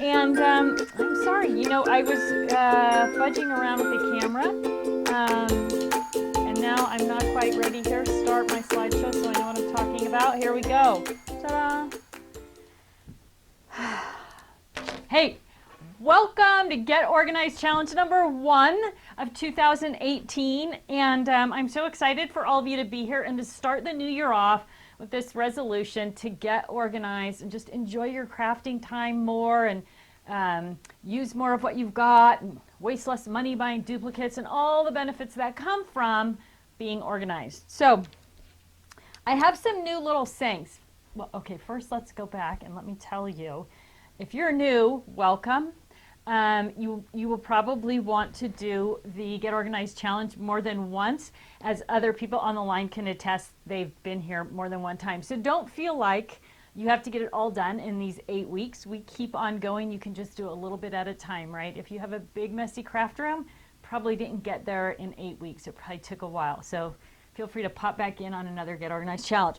And I'm sorry, I was fudging around with the camera, and now I'm not quite ready here to start my slideshow, so I know what I'm talking about. Here we go. Ta-da! Hey, welcome to Get Organized Challenge number 1 of 2018, and I'm so excited for all of you to be here and to start the new year off with this resolution to get organized and just enjoy your crafting time more and use more of what you've got and waste less money buying duplicates and all the benefits that come from being organized. So I have some new little sayings. Well, okay, first let's go back and let me tell you, if you're new, welcome. You will probably want to do the Get Organized Challenge more than once, as other people on the line can attest. They've been here more than one time. So don't feel like you have to get it all done in these 8 weeks. We keep on going. You can just do a little bit at a time, right? If you have a big messy craft room, probably didn't get there in 8 weeks. It probably took a while. So feel free to pop back in on another Get Organized Challenge.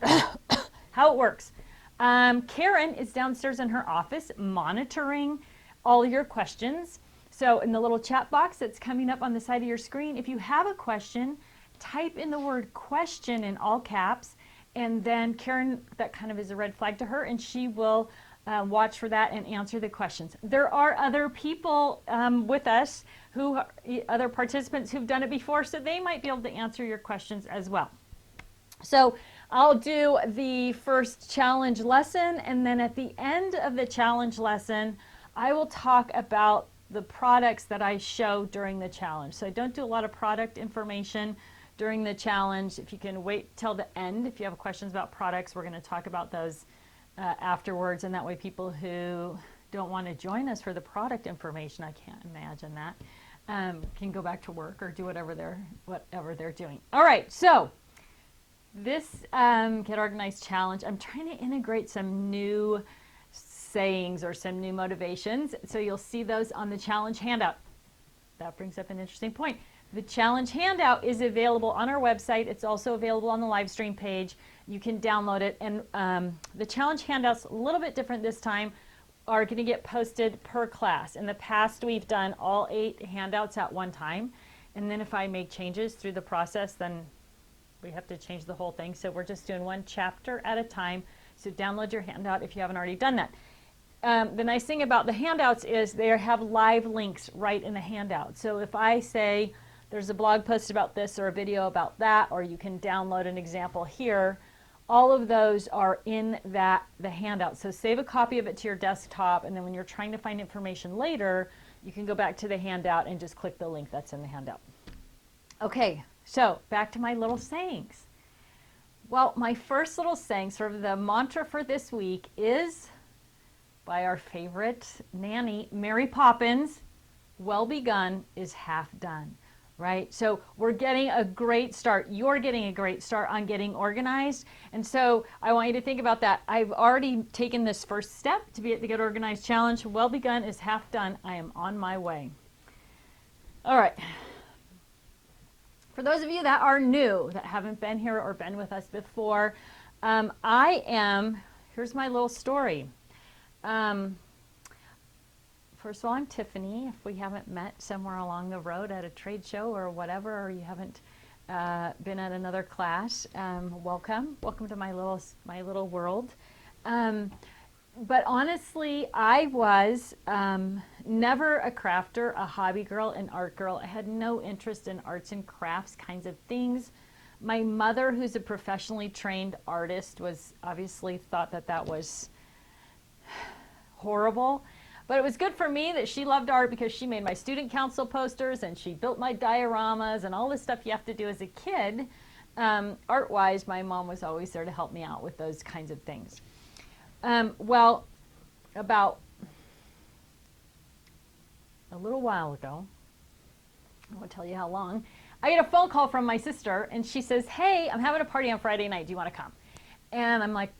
How it works. Karen is downstairs in her office monitoring all your questions. So in the little chat box that's coming up on the side of your screen, if you have a question, type in the word question in all caps, and then Karen, that kind of is a red flag to her, and she will watch for that and answer the questions. There are other people with us, other participants who've done it before, so they might be able to answer your questions as well. So I'll do the first challenge lesson, and then at the end of the challenge lesson, I will talk about the products that I show during the challenge. So I don't do a lot of product information during the challenge. If you can wait till the end, if you have questions about products, we're going to talk about those afterwards. And that way people who don't want to join us for the product information, I can't imagine that, can go back to work or do whatever they're doing. All right, so this Get Organized Challenge, I'm trying to integrate some new sayings or some new motivations. So you'll see those on the challenge handout. That brings up an interesting point. The challenge handout is available on our website. It's also available on the live stream page. You can download it. And the challenge handouts, a little bit different this time, are going to get posted per class. In the past, we've done all 8 handouts at one time. And then if I make changes through the process, then we have to change the whole thing. So we're just doing one chapter at a time. So download your handout if you haven't already done that. The nice thing about the handouts is they have live links right in the handout. So if I say there's a blog post about this or a video about that, or you can download an example here, all of those are in the handout. So save a copy of it to your desktop, and then when you're trying to find information later, you can go back to the handout and just click the link that's in the handout. Okay, so back to my little sayings. Well, my first little saying, sort of the mantra for this week, is by our favorite nanny, Mary Poppins, well begun is half done, right? So we're getting a great start. You're getting a great start on getting organized. And so I want you to think about that. I've already taken this first step to be at the Get Organized Challenge. Well begun is half done. I am on my way. All right. For those of you that are new, that haven't been here or been with us before, here's my little story. First of all, I'm Tiffany. If we haven't met somewhere along the road at a trade show or whatever, or you haven't been at another class, welcome to my little world. But honestly, I was never a crafter, a hobby girl, an art girl. I had no interest in arts and crafts kinds of things. My mother, who's a professionally trained artist, was obviously thought that was horrible, but it was good for me that she loved art because she made my student council posters and she built my dioramas and all this stuff you have to do as a kid. Art-wise, my mom was always there to help me out with those kinds of things. Well, about a little while ago, I won't tell you how long, I get a phone call from my sister and she says, "Hey, I'm having a party on Friday night. Do you want to come?" And I'm like,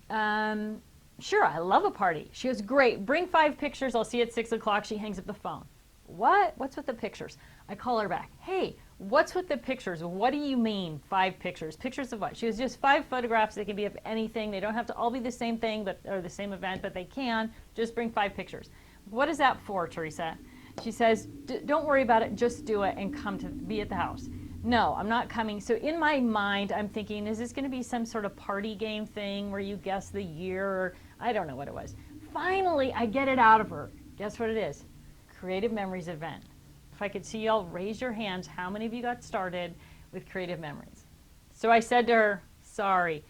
"Sure, I love a party." She goes, "Great, bring 5 pictures. I'll see you at 6 o'clock. She hangs up the phone. What? What's with the pictures? I call her back. Hey, what's with the pictures? What do you mean 5 pictures? Pictures of what? She goes, just 5 photographs. They can be of anything. They don't have to all be the same thing or the same event, but they can. Just bring 5 pictures. What is that for, Teresa? She says, don't worry about it, just do it and come to be at the house. No, I'm not coming. So in my mind, I'm thinking, is this going to be some sort of party game thing where you guess the year? Or I don't know what it was. Finally, I get it out of her. Guess what it is? Creative Memories event. If I could see y'all raise your hands, how many of you got started with Creative Memories? So I said to her, sorry,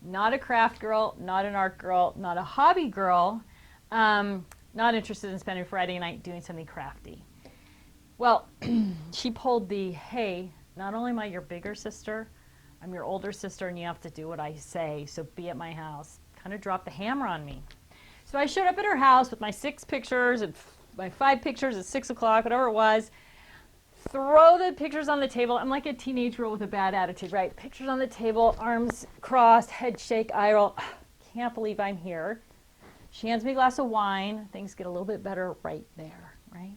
not a craft girl, not an art girl, not a hobby girl, not interested in spending Friday night doing something crafty. Well, she pulled the, hey, not only am I your bigger sister, I'm your older sister and you have to do what I say, so be at my house. Kind of dropped the hammer on me. So I showed up at her house with my 6 pictures and my 5 pictures at 6 o'clock, whatever it was. Throw the pictures on the table. I'm like a teenage girl with a bad attitude, right? Pictures on the table, arms crossed, head shake, eye roll. Can't believe I'm here. She hands me a glass of wine. Things get a little bit better right there, right?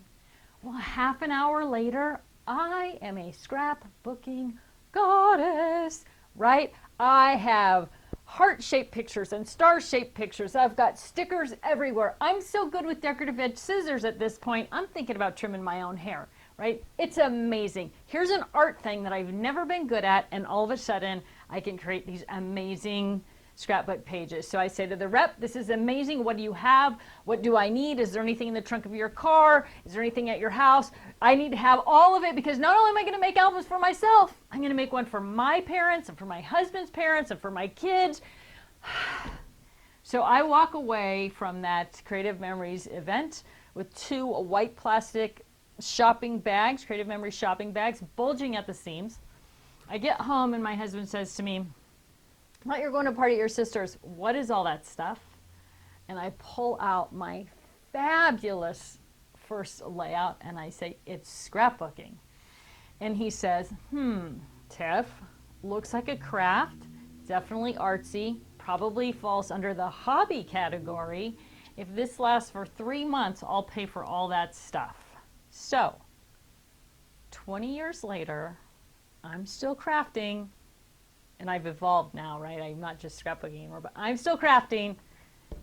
Well, half an hour later, I am a scrapbooking goddess, right? I have heart-shaped pictures and star-shaped pictures. I've got stickers everywhere. I'm so good with decorative edge scissors at this point, I'm thinking about trimming my own hair, right? It's amazing. Here's an art thing that I've never been good at, and all of a sudden, I can create these amazing scrapbook pages. So I say to the rep, this is amazing. What do you have? What do I need? Is there anything in the trunk of your car? Is there anything at your house? I need to have all of it because not only am I going to make albums for myself, I'm going to make one for my parents and for my husband's parents and for my kids. So I walk away from that Creative Memories event with 2 white plastic shopping bags, Creative Memories shopping bags, bulging at the seams. I get home and my husband says to me, I thought you were going to a party at your sister's. What is all that stuff? And I pull out my fabulous first layout and I say, it's scrapbooking. And he says, Tiff, looks like a craft, definitely artsy, probably falls under the hobby category. If this lasts for 3 months, I'll pay for all that stuff. So, 20 years later, I'm still crafting. And I've evolved now, right? I'm not just scrapbooking anymore, but I'm still crafting.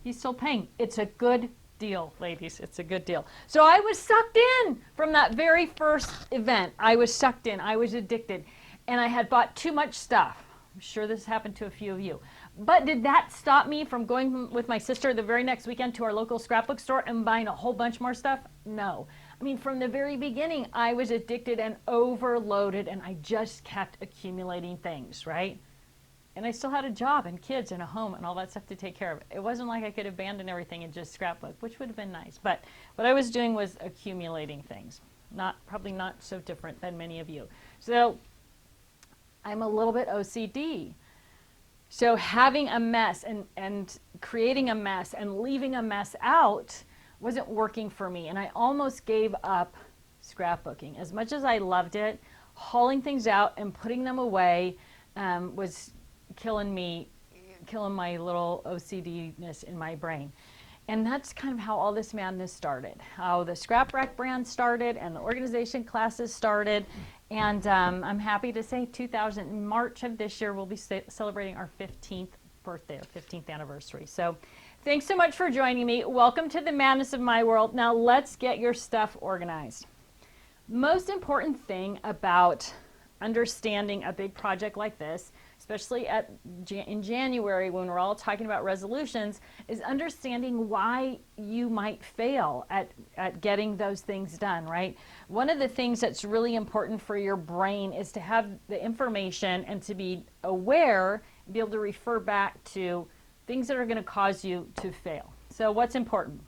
He's still paying. It's a good deal, ladies. It's a good deal. So I was sucked in from that very first event. I was sucked in. I was addicted. And I had bought too much stuff. I'm sure this happened to a few of you. But did that stop me from going with my sister the very next weekend to our local scrapbook store and buying a whole bunch more stuff? No. I mean, from the very beginning, I was addicted and overloaded, and I just kept accumulating things, right? And I still had a job and kids and a home and all that stuff to take care of. It wasn't like I could abandon everything and just scrapbook, which would have been nice. But what I was doing was accumulating things. Probably not so different than many of you. So I'm a little bit OCD. So having a mess and creating a mess and leaving a mess out wasn't working for me. And I almost gave up scrapbooking. As much as I loved it, hauling things out and putting them away was killing my little OCD-ness in my brain. And that's kind of how all this madness started, how the Scrap Rack brand started and the organization classes started. And I'm happy to say in March of this year, we'll be celebrating our 15th birthday, our 15th anniversary. So thanks so much for joining me. Welcome to the madness of my world. Now let's get your stuff organized. Most important thing about understanding a big project like this, especially in January when we're all talking about resolutions, is understanding why you might fail at getting those things done, right? One of the things that's really important for your brain is to have the information and to be aware and be able to refer back to things that are going to cause you to fail. So what's important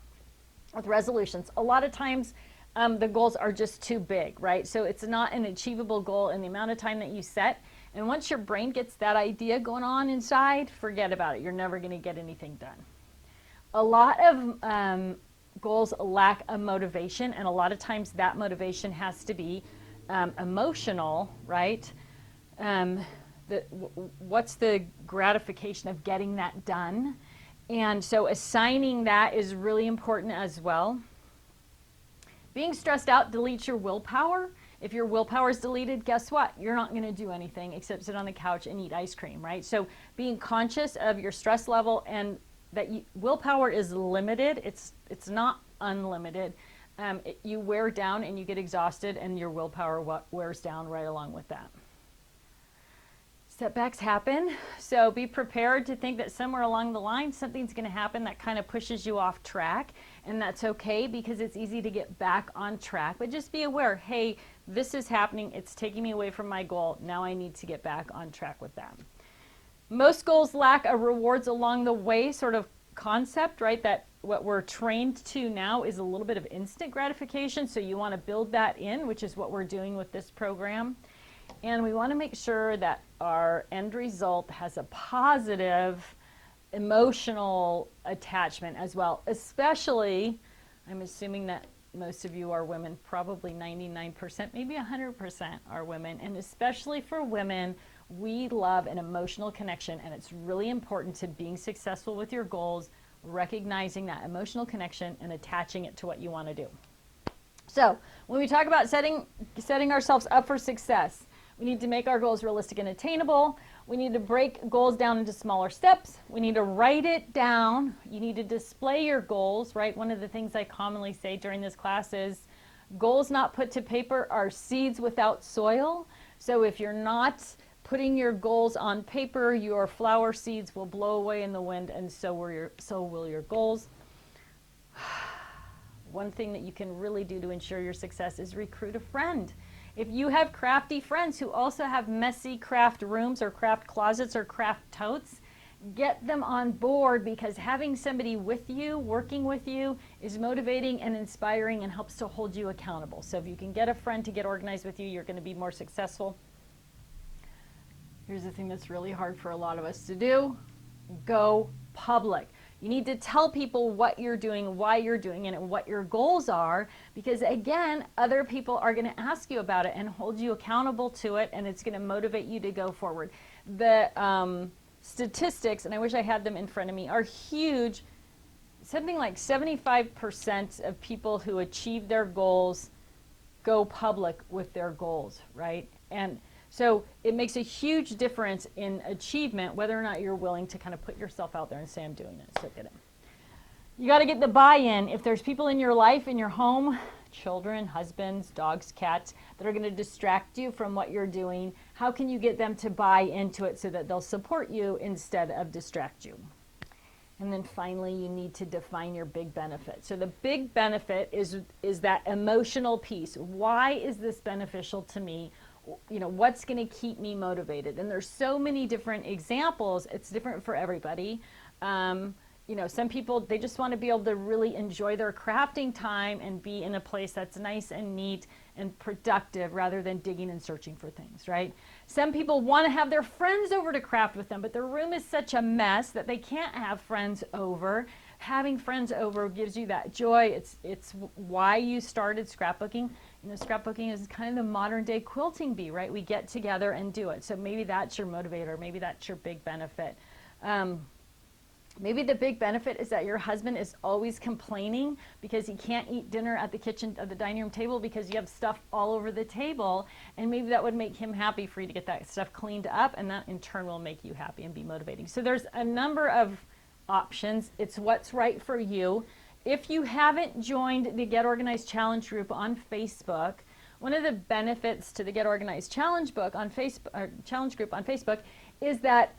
with resolutions? A lot of times the goals are just too big, right? So it's not an achievable goal in the amount of time that you set. And once your brain gets that idea going on inside, forget about it. You're never going to get anything done. A lot of goals lack a motivation, and a lot of times that motivation has to be emotional, right? What's the gratification of getting that done? And so assigning that is really important as well. Being stressed out deletes your willpower. If your willpower is deleted, guess what? You're not going to do anything except sit on the couch and eat ice cream, right? So being conscious of your stress level and that willpower is limited. It's not unlimited. You wear down and you get exhausted, and your willpower wears down right along with that. Setbacks happen, so be prepared to think that somewhere along the line something's going to happen that kind of pushes you off track, and that's okay because it's easy to get back on track. But just be aware, hey, this is happening, it's taking me away from my goal, now I need to get back on track with that. Most goals lack a rewards along the way sort of concept, right? That what we're trained to now is a little bit of instant gratification, so you want to build that in, which is what we're doing with this program. And we want to make sure that our end result has a positive emotional attachment as well, especially, I'm assuming that most of you are women, probably 99%, maybe 100% are women, and especially for women, we love an emotional connection, and it's really important to being successful with your goals, recognizing that emotional connection and attaching it to what you want to do. So when we talk about setting ourselves up for success, we need to make our goals realistic and attainable. We need to break goals down into smaller steps. We need to write it down. You need to display your goals, right? One of the things I commonly say during this class is goals not put to paper are seeds without soil. So if you're not putting your goals on paper, your flower seeds will blow away in the wind, and so will your goals. One thing that you can really do to ensure your success is recruit a friend. If you have crafty friends who also have messy craft rooms or craft closets or craft totes, get them on board, because having somebody with you, working with you, is motivating and inspiring and helps to hold you accountable. So if you can get a friend to get organized with you, you're going to be more successful. Here's the thing that's really hard for a lot of us to do. Go public. You need to tell people what you're doing, why you're doing it, and what your goals are, because again, other people are going to ask you about it and hold you accountable to it, and it's going to motivate you to go forward. The statistics, and I wish I had them in front of me, are huge. Something like 75% of people who achieve their goals go public with their goals, right? And so it makes a huge difference in achievement, whether or not you're willing to kind of put yourself out there and say, I'm doing it, so get it. You got to get the buy-in. If there's people in your life, in your home, children, husbands, dogs, cats, that are going to distract you from what you're doing, how can you get them to buy into it so that they'll support you instead of distract you? And then finally, you need to define your big benefit. So the big benefit is that emotional piece. Why is this beneficial to me? You know, what's going to keep me motivated? And there's so many different examples. It's different for everybody. You know, some people, they just want to be able to really enjoy their crafting time and be in a place that's nice and neat and productive rather than digging and searching for things, right? Some people want to have their friends over to craft with them, but their room is such a mess that they can't have friends over. Having friends over gives you that joy. It's why you started scrapbooking. You know, scrapbooking is kind of the modern day quilting bee, right? We get together and do it. So maybe that's your motivator. Maybe that's your big benefit. Maybe the big benefit is that your husband is always complaining because he can't eat dinner at the dining room table because you have stuff all over the table, and maybe that would make him happy for you to get that stuff cleaned up, and that in turn will make you happy and be motivating. So there's a number of options. It's what's right for you. If you haven't joined the Get Organized Challenge group on Facebook, one of the benefits to the Get Organized Challenge group on Facebook is that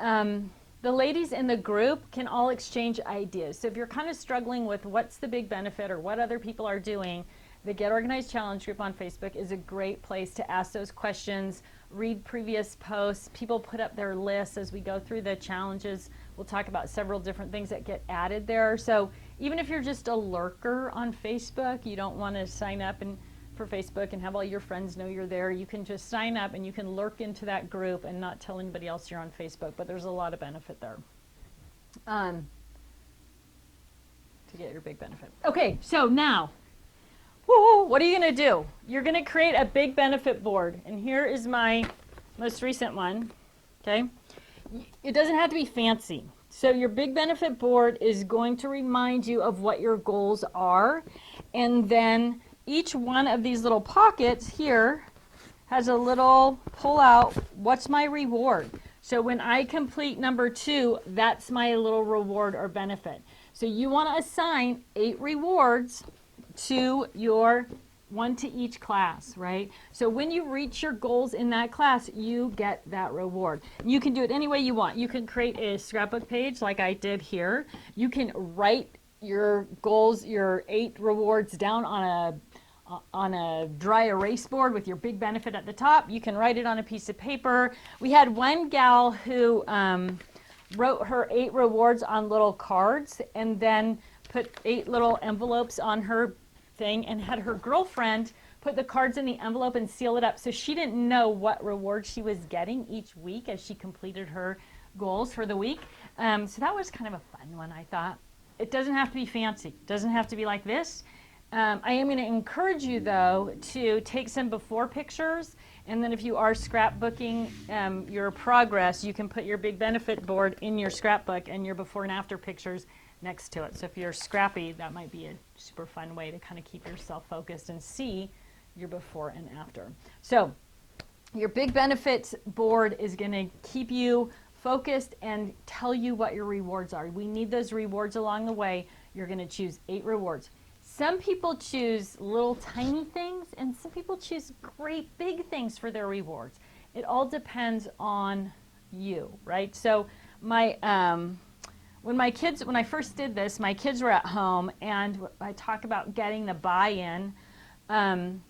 the ladies in the group can all exchange ideas. So if you're kind of struggling with what's the big benefit or what other people are doing, the Get Organized Challenge group on Facebook is a great place to ask those questions, read previous posts. People put up their lists as we go through the challenges. We'll talk about several different things that get added there. So even if you're just a lurker on Facebook, you don't want to sign up for Facebook and have all your friends know you're there, you can just sign up and you can lurk into that group and not tell anybody else you're on Facebook, but there's a lot of benefit there to get your big benefit. Okay, so now, what are you going to do? You're going to create a big benefit board, and here is my most recent one, okay? It doesn't have to be fancy. So your big benefit board is going to remind you of what your goals are, and then each one of these little pockets here has a little pull out, what's my reward? So when I complete number 2, that's my little reward or benefit. So you want to assign 8 rewards to your one to each class, right? So when you reach your goals in that class, you get that reward. You can do it any way you want. You can create a scrapbook page like I did here. You can write your goals, your 8 rewards down on a dry erase board with your big benefit at the top. You can write it on a piece of paper. We had one gal who wrote her 8 rewards on little cards and then put 8 little envelopes on her thing and had her girlfriend put the cards in the envelope and seal it up, so she didn't know what reward she was getting each week as she completed her goals for the week. So that was kind of a fun one, I thought. It doesn't have to be fancy. It doesn't have to be like this. I am going to encourage you, though, to take some before pictures, and then if you are scrapbooking your progress, you can put your big benefit board in your scrapbook and your before and after pictures next to it. So if you're scrappy, that might be a super fun way to kind of keep yourself focused and see your before and after. So your big benefits board is going to keep you focused and tell you what your rewards are. We need those rewards along the way. You're going to choose 8 rewards. Some people choose little tiny things, and some people choose great big things for their rewards. It all depends on you, right? So when I first did this, my kids were at home, and I talk about getting the buy-in. 2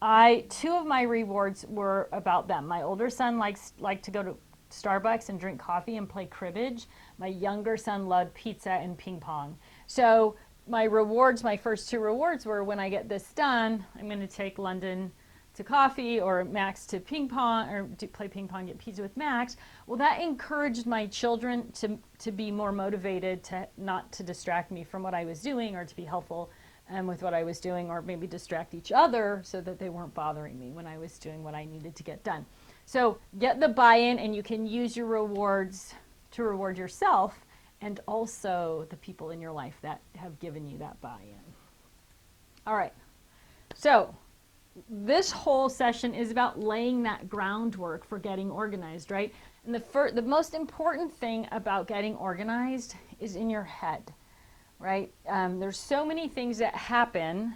of my rewards were about them. My older son liked to go to Starbucks and drink coffee and play cribbage. My younger son loved pizza and ping pong. So my rewards, my first 2 rewards were, when I get this done, I'm going to take London to coffee, or Max to ping pong, or play ping pong, get pizza with Max. Well, that encouraged my children to be more motivated, to not to distract me from what I was doing, or to be helpful with what I was doing, or maybe distract each other so that they weren't bothering me when I was doing what I needed to get done. So get the buy-in, and you can use your rewards to reward yourself and also the people in your life that have given you that buy-in. All right, so this whole session is about laying that groundwork for getting organized, right? And the most important thing about getting organized is in your head, right? There's so many things that happen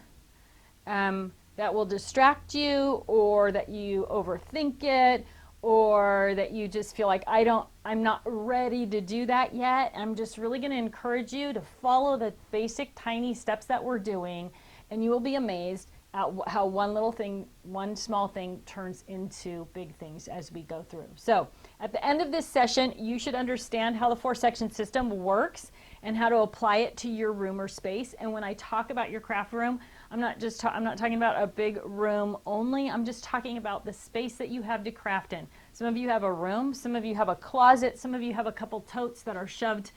that will distract you, or that you overthink it, or that you just feel like, I'm not ready to do that yet. I'm just really going to encourage you to follow the basic tiny steps that we're doing, and you will be amazed at how one small thing turns into big things as we go through. So at the end of this session, you should understand how the 4-section system works and how to apply it to your room or space. And when I talk about your craft room, I'm not talking about a big room only. I'm just talking about the space that you have to craft in. Some of you have a room, some of you have a closet, some of you have a couple totes that are shoved,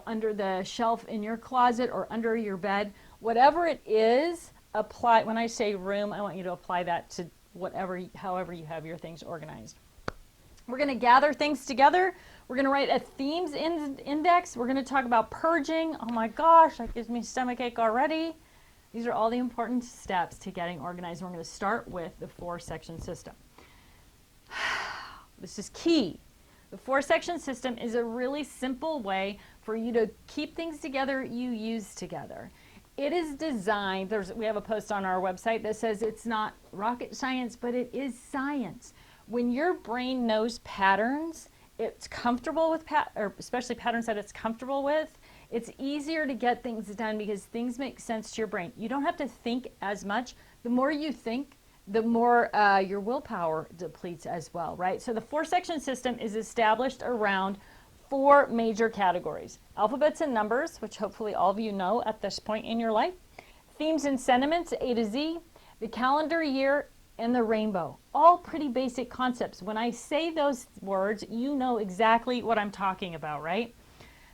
under the shelf in your closet or under your bed. Whatever it is, apply. When I say room, I want you to apply that to however you have your things organized. We're going to gather things together. We're going to write a themes index. We're going to talk about purging. Oh my gosh, that gives me stomachache already. These are all the important steps to getting organized. We're going to start with the 4-section system. This is key. The 4-section system is a really simple way for you to keep things together you use together. It is designed, we have a post on our website that says it's not rocket science, but it is science. When your brain knows patterns, it's comfortable with or especially patterns that it's comfortable with, it's easier to get things done because things make sense to your brain. You don't have to think as much. The more you think, the more your willpower depletes as well, right? So the 4-section system is established around 4 major categories: alphabets and numbers, which hopefully all of you know at this point in your life; themes and sentiments, A to Z; the calendar year; and the rainbow. All pretty basic concepts. When I say those words, you know exactly what I'm talking about, right?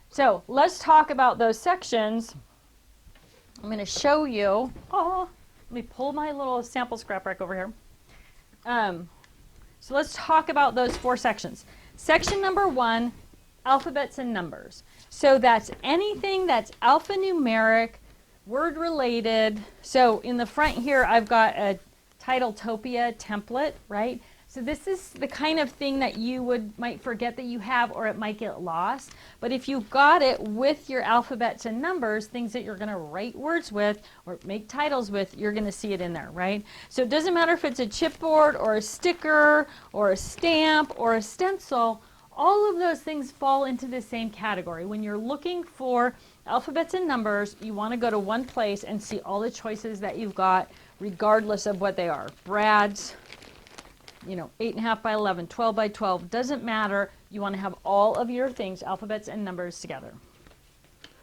So let's talk about those sections. I'm going to show you. Let me pull my little sample scrap rack over here. So let's talk about those 4 sections. Section number 1, alphabets and numbers. So that's anything that's alphanumeric, word related. So in the front here, I've got a Titletopia template, right? So this is the kind of thing that you might forget that you have, or it might get lost. But if you've got it with your alphabets and numbers, things that you're going to write words with or make titles with, you're going to see it in there, right? So it doesn't matter if it's a chipboard or a sticker or a stamp or a stencil. All of those things fall into the same category. When you're looking for alphabets and numbers, you want to go to one place and see all the choices that you've got, regardless of what they are. Brad's, 8.5 by 11, 12 by 12, doesn't matter. You want to have all of your things, alphabets and numbers, together.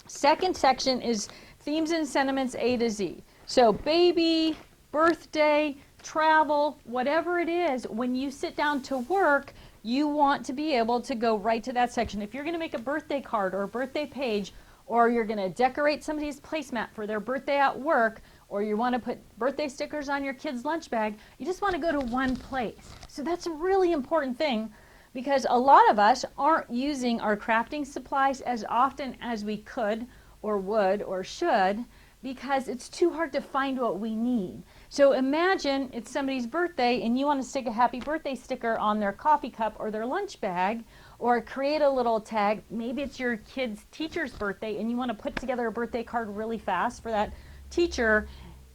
Second section is themes and sentiments A to Z. So baby, birthday, travel, whatever it is, when you sit down to work, you want to be able to go right to that section. If you're going to make a birthday card or a birthday page, or you're going to decorate somebody's placemat for their birthday at work, or you want to put birthday stickers on your kid's lunch bag, you just want to go to one place. So that's a really important thing, because a lot of us aren't using our crafting supplies as often as we could or would or should, because it's too hard to find what we need. So imagine it's somebody's birthday and you want to stick a happy birthday sticker on their coffee cup or their lunch bag, or create a little tag. Maybe it's your kid's teacher's birthday and you want to put together a birthday card really fast for that teacher.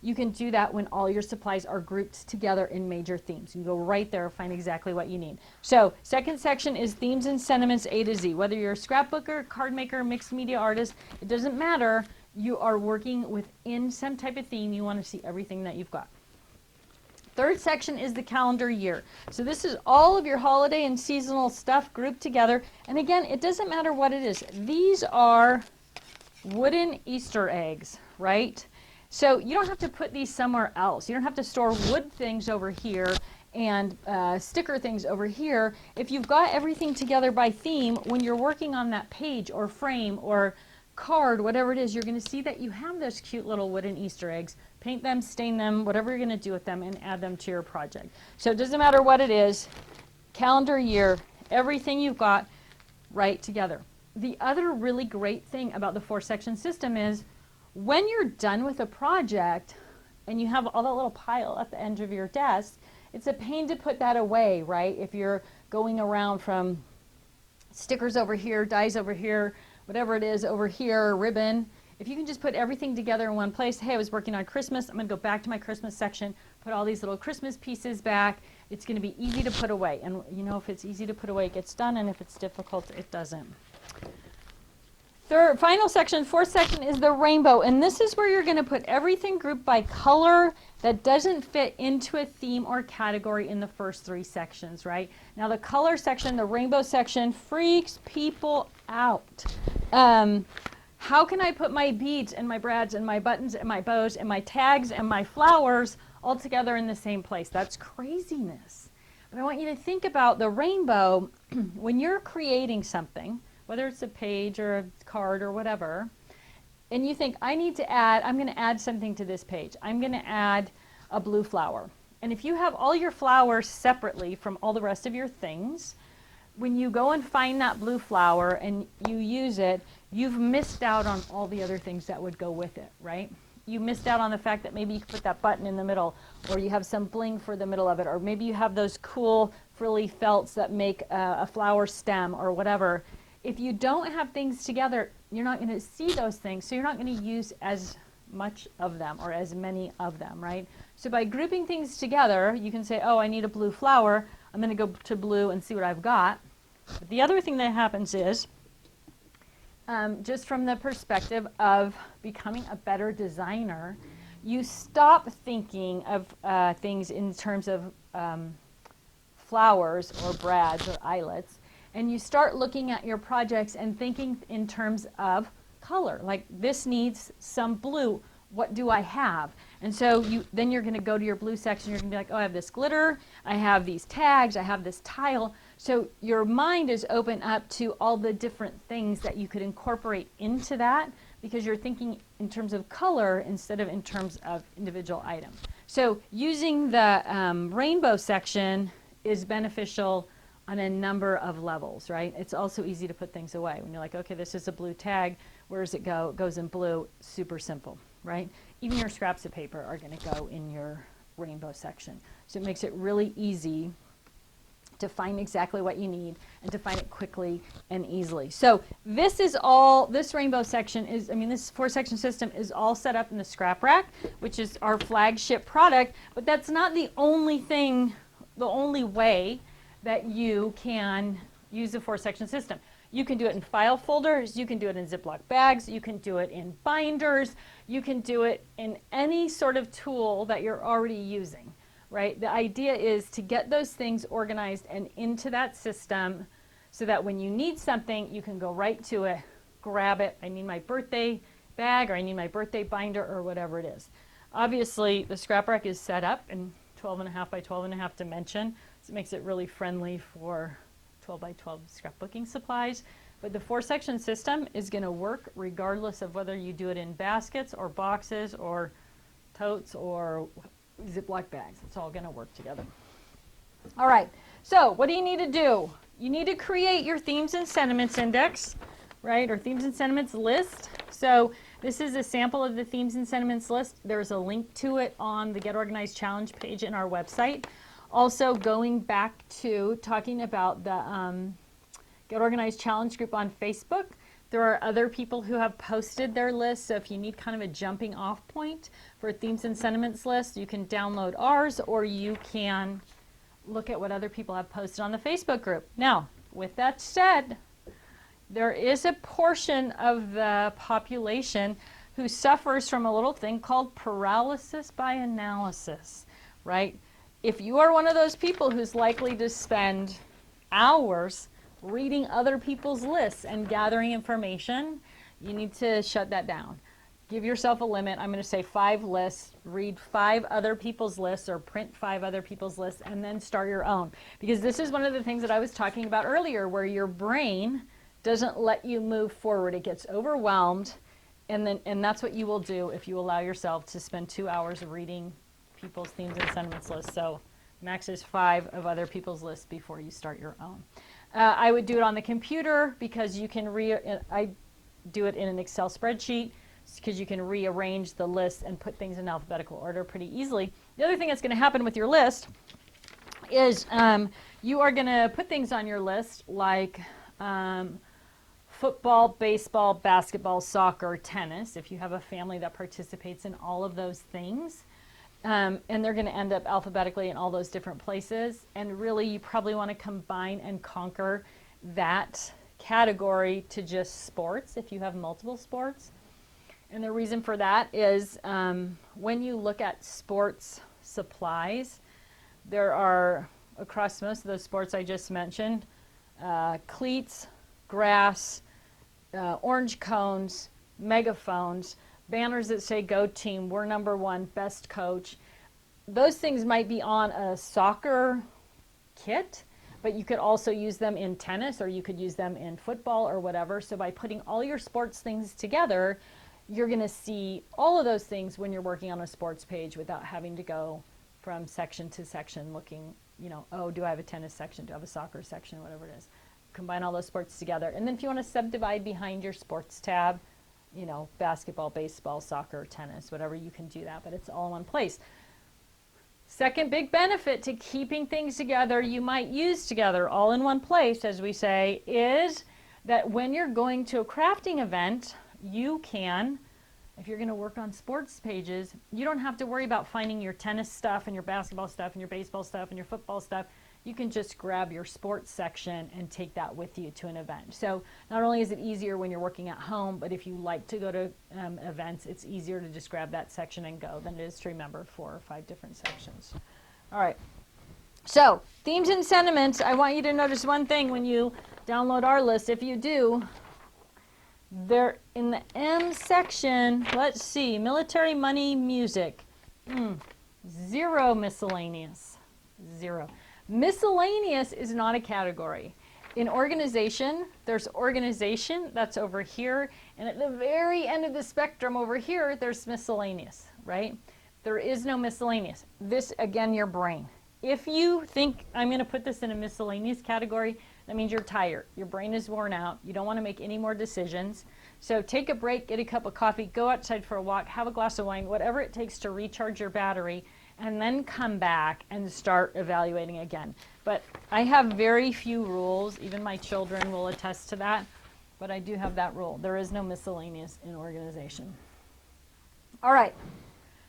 You can do that when all your supplies are grouped together in major themes. You go right there and find exactly what you need. So second section is themes and sentiments A to Z. Whether you're a scrapbooker, card maker, mixed media artist, it doesn't matter. You are working within some type of theme. You want to see everything that you've got. Third section is the calendar year. So this is all of your holiday and seasonal stuff grouped together. And again, it doesn't matter what it is. These are wooden Easter eggs, right? So you don't have to put these somewhere else. You don't have to store wood things over here and sticker things over here. If you've got everything together by theme, when you're working on that page or frame or card, whatever it is, you're going to see that you have those cute little wooden Easter eggs. Paint them, stain them, whatever you're going to do with them, and add them to your project. So it doesn't matter what it is, calendar year, everything you've got right together. The other really great thing about the 4-section system is when you're done with a project and you have all that little pile at the end of your desk, it's a pain to put that away, right? If you're going around from stickers over here, dies over here, whatever it is over here, ribbon. If you can just put everything together in one place, hey, I was working on Christmas, I'm going to go back to my Christmas section, put all these little Christmas pieces back. It's going to be easy to put away. And if it's easy to put away, it gets done, and if it's difficult, it doesn't. Final section, 4th section, is the rainbow. And this is where you're going to put everything grouped by color that doesn't fit into a theme or category in the first 3 sections, right? Now the color section, the rainbow section, freaks people out. How can I put my beads and my brads and my buttons and my bows and my tags and my flowers all together in the same place? That's craziness. But I want you to think about the rainbow when you're creating something, whether it's a page or a card or whatever, and you think, I'm going to add something to this page. I'm going to add a blue flower. And if you have all your flowers separately from all the rest of your things, when you go and find that blue flower and you use it, you've missed out on all the other things that would go with it, right? You missed out on the fact that maybe you could put that button in the middle, or you have some bling for the middle of it, or maybe you have those cool frilly felts that make a flower stem or whatever. If you don't have things together, you're not going to see those things, so you're not going to use as much of them or as many of them, right? So by grouping things together, you can say, oh, I need a blue flower. I'm going to go to blue and see what I've got. But the other thing that happens is, just from the perspective of becoming a better designer, you stop thinking of things in terms of flowers or brads or eyelets, and you start looking at your projects and thinking in terms of color. Like, this needs some blue. What do I have? And so then you're going to go to your blue section. You're going to be like, oh, I have this glitter. I have these tags. I have this tile. So your mind is open up to all the different things that you could incorporate into that, because you're thinking in terms of color instead of in terms of individual item. So using the rainbow section is beneficial on a number of levels, right? It's also easy to put things away. When you're like, okay, this is a blue tag. Where does it go? It goes in blue. Super simple, right? Even your scraps of paper are going to go in your rainbow section. So it makes it really easy to find exactly what you need and to find it quickly and easily. So this is all, this rainbow section is, this 4-section system is all set up in the Scrap Rack, which is our flagship product, but that's not the only thing, the only way that you can use the 4-section system. You can do it in file folders, you can do it in Ziploc bags, you can do it in binders, you can do it in any sort of tool that you're already using. Right? The idea is to get those things organized and into that system so that when you need something, you can go right to it, grab it. I need my birthday bag, or I need my birthday binder, or whatever it is. Obviously, the Scrap Rack is set up in 12.5 by 12.5 dimension, so it makes it really friendly for 12 by 12 scrapbooking supplies. But the 4-section system is going to work regardless of whether you do it in baskets or boxes or totes or Ziploc bags. It's all going to work together. All right, so what do you need to do? You need to create your themes and sentiments index, right, or themes and sentiments list. So this is a sample of the themes and sentiments list. There's a link to it on the Get Organized Challenge page in our website. Also, going back to talking about the Get Organized Challenge group on Facebook, there are other people who have posted their lists, so if you need kind of a jumping off point for a themes and sentiments list, you can download ours, or you can look at what other people have posted on the Facebook group. Now, with that said, there is a portion of the population who suffers from a little thing called paralysis by analysis, right? If you are one of those people who's likely to spend hours reading other people's lists and gathering information, you need to shut that down. Give yourself a limit. I'm going to say 5 lists, read 5 other people's lists or print 5 other people's lists, and then start your own. Because this is one of the things that I was talking about earlier, where your brain doesn't let you move forward. It gets overwhelmed, and that's what you will do if you allow yourself to spend 2 hours reading people's themes and sentiments lists. So max is 5 of other people's lists before you start your own. I would do it on the computer because you can I do it in an Excel spreadsheet because you can rearrange the list and put things in alphabetical order pretty easily. The other thing that's going to happen with your list is you are going to put things on your list like football, baseball, basketball, soccer, tennis, if you have a family that participates in all of those things. And they're going to end up alphabetically in all those different places. And really, you probably want to combine and conquer that category to just sports if you have multiple sports. And the reason for that is when you look at sports supplies, there are, across most of those sports I just mentioned, cleats, grass, orange cones, megaphones, banners that say "Go Team," "We're number one," "Best Coach." Those things might be on a soccer kit, but you could also use them in tennis, or you could use them in football or whatever. So by putting all your sports things together, you're going to see all of those things when you're working on a sports page without having to go from section to section looking, oh, do I have a tennis section? Do I have a soccer section? Whatever it is. Combine all those sports together. And then if you want to subdivide behind your sports tab, basketball, baseball, soccer, tennis, whatever, you can do that, but it's all in one place. Second big benefit to keeping things together, you might use together all in one place, as we say, is that when you're going to a crafting event, you can, if you're going to work on sports pages, you don't have to worry about finding your tennis stuff and your basketball stuff and your baseball stuff and your football stuff. You can just grab your sports section and take that with you to an event. So not only is it easier when you're working at home, but if you like to go to events, it's easier to just grab that section and go than it is to remember 4 or 5 different sections. All right. So themes and sentiments, I want you to notice one thing when you download our list. If you do, there in the M section, let's see, military, money, music, 0 miscellaneous, 0. Miscellaneous is not a category. In organization, there's organization, that's over here, and at the very end of the spectrum over here, there's miscellaneous, right? There is no miscellaneous. This, again, your brain. If you think I'm going to put this in a miscellaneous category, that means you're tired. Your brain is worn out. You don't want to make any more decisions. So take a break, get a cup of coffee, go outside for a walk, have a glass of wine, whatever it takes to recharge your battery, and then come back and start evaluating again. But I have very few rules. Even my children will attest to that. But I do have that rule. There is no miscellaneous in organization. All right.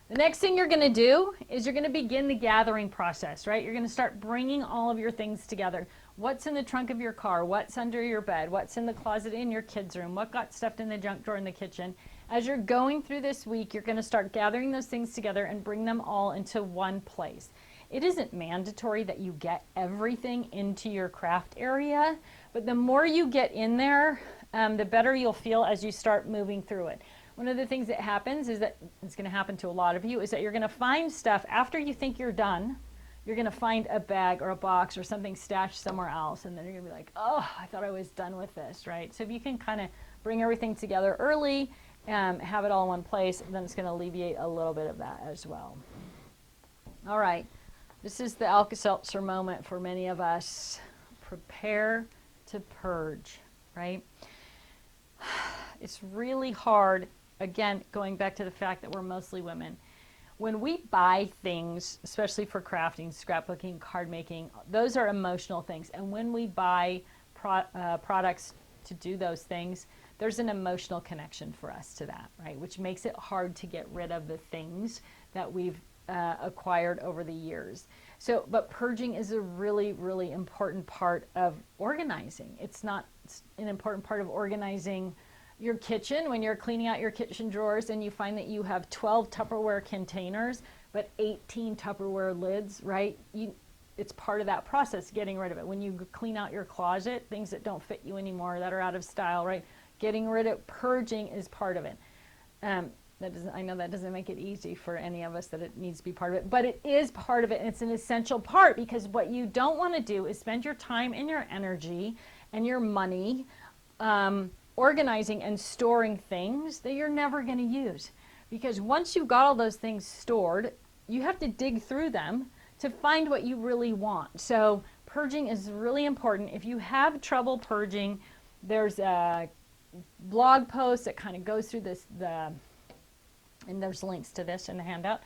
The next thing you're going to do is you're going to begin the gathering process, right? You're going to start bringing all of your things together. What's in the trunk of your car? What's under your bed? What's in the closet in your kids' room? What got stuffed in the junk drawer in the kitchen? As you're going through this week, you're going to start gathering those things together and bring them all into one place. It isn't mandatory that you get everything into your craft area, but the more you get in there, the better you'll feel as you start moving through it. One of the things that happens is that, it's going to happen to a lot of you, is that you're going to find stuff after you think you're done. You're going to find a bag or a box or something stashed somewhere else, and then you're going to be like, oh, I thought I was done with this, right? So if you can kind of bring everything together early, have it all in one place, then it's going to alleviate a little bit of that as well. All right, this is the Alka-Seltzer moment for many of us. Prepare to purge, right? It's really hard. Again, going back to the fact that we're mostly women, when we buy things, especially for crafting, scrapbooking, card making, those are emotional things. And when we buy products to do those things, there's an emotional connection for us to that, right? Which makes it hard to get rid of the things that we've acquired over the years. So, but purging is a really, really important part of organizing. It's an important part of organizing your kitchen when you're cleaning out your kitchen drawers and you find that you have 12 Tupperware containers, but 18 Tupperware lids, right? It's part of that process, getting rid of it. When you clean out your closet, things that don't fit you anymore, that are out of style, right? Getting rid of, purging is part of it. I know that doesn't make it easy for any of us that it needs to be part of it, but it is part of it, and it's an essential part, because what you don't want to do is spend your time and your energy and your money organizing and storing things that you're never going to use. Because once you've got all those things stored, you have to dig through them to find what you really want. So purging is really important. If you have trouble purging, there's a blog post that kind of goes through this, and there's links to this in the handout.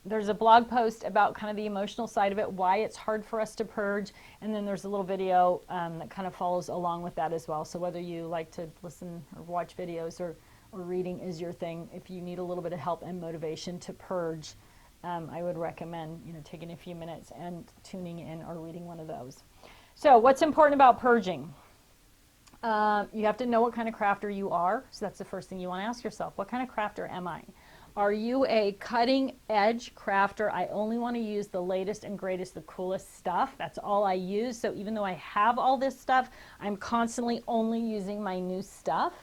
There's a blog post about kind of the emotional side of it, why it's hard for us to purge, and then there's a little video that kind of follows along with that as well. So whether you like to listen or watch videos or reading is your thing, if you need a little bit of help and motivation to purge, I would recommend taking a few minutes and tuning in or reading one of those. So what's important about purging? You have to know what kind of crafter you are. So that's the first thing you want to ask yourself. What kind of crafter am I? Are you a cutting edge crafter? I only want to use the latest and greatest, the coolest stuff. That's all I use. So even though I have all this stuff, I'm constantly only using my new stuff.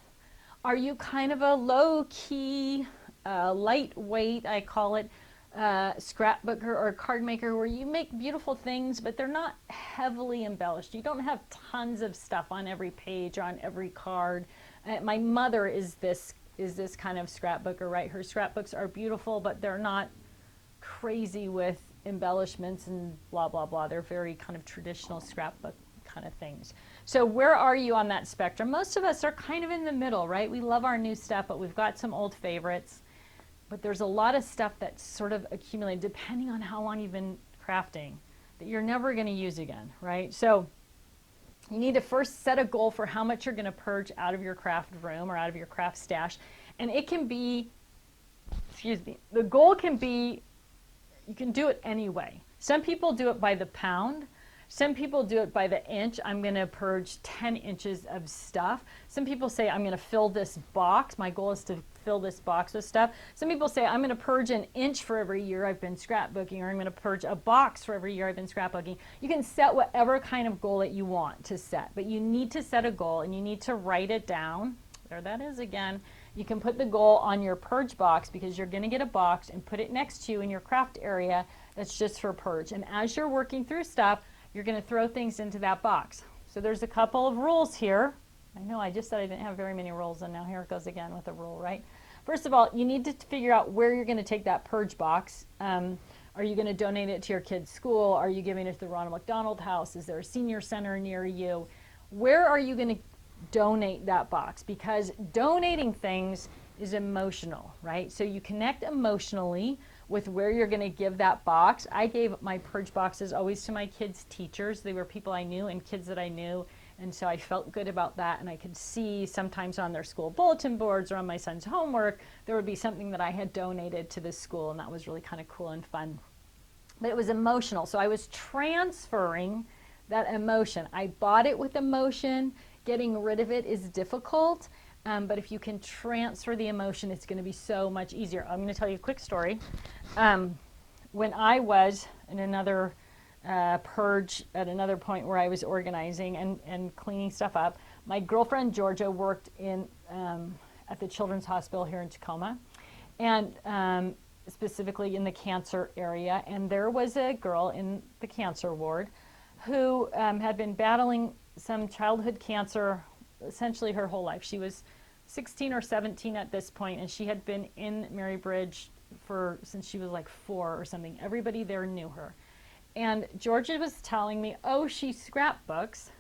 Are you kind of a low key, lightweight, I call it, scrapbooker or card maker, where you make beautiful things, but they're not heavily embellished? You don't have tons of stuff on every page, on every card. My mother is this kind of scrapbooker, right? Her scrapbooks are beautiful, but they're not crazy with embellishments and blah, blah, blah. They're very kind of traditional scrapbook kind of things. So where are you on that spectrum? Most of us are kind of in the middle, right? We love our new stuff, but we've got some old favorites. But there's a lot of stuff that's sort of accumulated, depending on how long you've been crafting, that you're never going to use again, right? So you need to first set a goal for how much you're going to purge out of your craft room or out of your craft stash. And it can be, the goal can be, you can do it anyway. Some people do it by the pound. Some people do it by the inch. I'm going to purge 10 inches of stuff. Some people say, I'm going to fill this box. My goal is to fill this box with stuff. Some people say, I'm going to purge an inch for every year I've been scrapbooking, or I'm going to purge a box for every year I've been scrapbooking. You can set whatever kind of goal that you want to set, but you need to set a goal and you need to write it down. There that is again. You can put the goal on your purge box, because you're going to get a box and put it next to you in your craft area that's just for purge. And as you're working through stuff, you're going to throw things into that box. So there's a couple of rules here. I know I just said I didn't have very many rules, and now here it goes again with a rule, right? First of all, you need to figure out where you're going to take that purge box. Are you going to donate it to your kid's school? Are you giving it to the Ronald McDonald House? Is there a senior center near you? Where are you going to donate that box? Because donating things is emotional, right? So you connect emotionally with where you're going to give that box. I gave my purge boxes always to my kids' teachers. They were people I knew and kids that I knew. And so I felt good about that. And I could see sometimes on their school bulletin boards or on my son's homework, there would be something that I had donated to the school. And that was really kind of cool and fun. But it was emotional. So I was transferring that emotion. I bought it with emotion. Getting rid of it is difficult. But if you can transfer the emotion, it's going to be so much easier. I'm going to tell you a quick story. When I was in another purge at another point where I was organizing and cleaning stuff up, my girlfriend Georgia worked in at the Children's Hospital here in Tacoma, and specifically in the cancer area. And there was a girl in the cancer ward who had been battling some childhood cancer essentially her whole life. She was 16 or 17 at this point, and she had been in Mary Bridge since she was like 4 or something. Everybody there knew her. And Georgia was telling me, oh, she scrapbooks.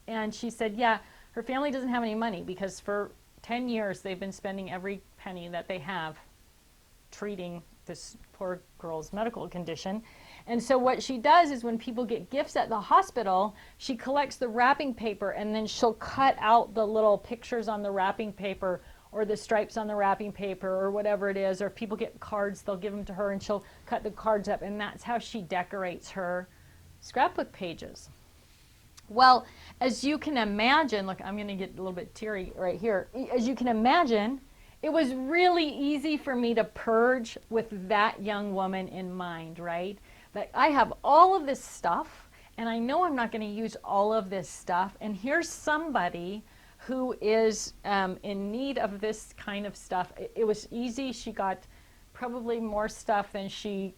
And she said, yeah, her family doesn't have any money because for 10 years they've been spending every penny that they have treating this poor girl's medical condition. And so what she does is when people get gifts at the hospital, she collects the wrapping paper and then she'll cut out the little pictures on the wrapping paper or the stripes on the wrapping paper or whatever it is. Or if people get cards, they'll give them to her and she'll cut the cards up. And that's how she decorates her scrapbook pages. Well, as you can imagine, look, I'm going to get a little bit teary right here. As you can imagine, it was really easy for me to purge with that young woman in mind, right? That I have all of this stuff, and I know I'm not going to use all of this stuff, and here's somebody who is in need of this kind of stuff. It was easy. She got probably more stuff than she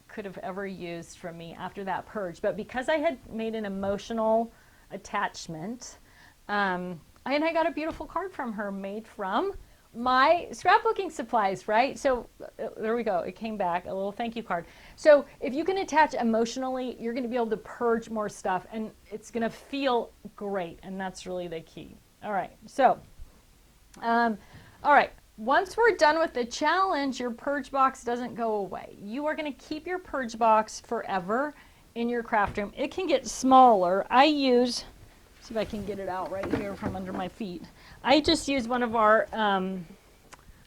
could have ever used from me after that purge. But because I had made an emotional attachment, and I got a beautiful card from her made from my scrapbooking supplies, right? So there we go. It came back, a little thank you card. So if you can attach emotionally, you're going to be able to purge more stuff and it's going to feel great. And that's really the key. All right. So, all right. Once we're done with the challenge, your purge box doesn't go away. You are going to keep your purge box forever in your craft room. It can get smaller. See if I can get it out right here from under my feet. I just use one of our,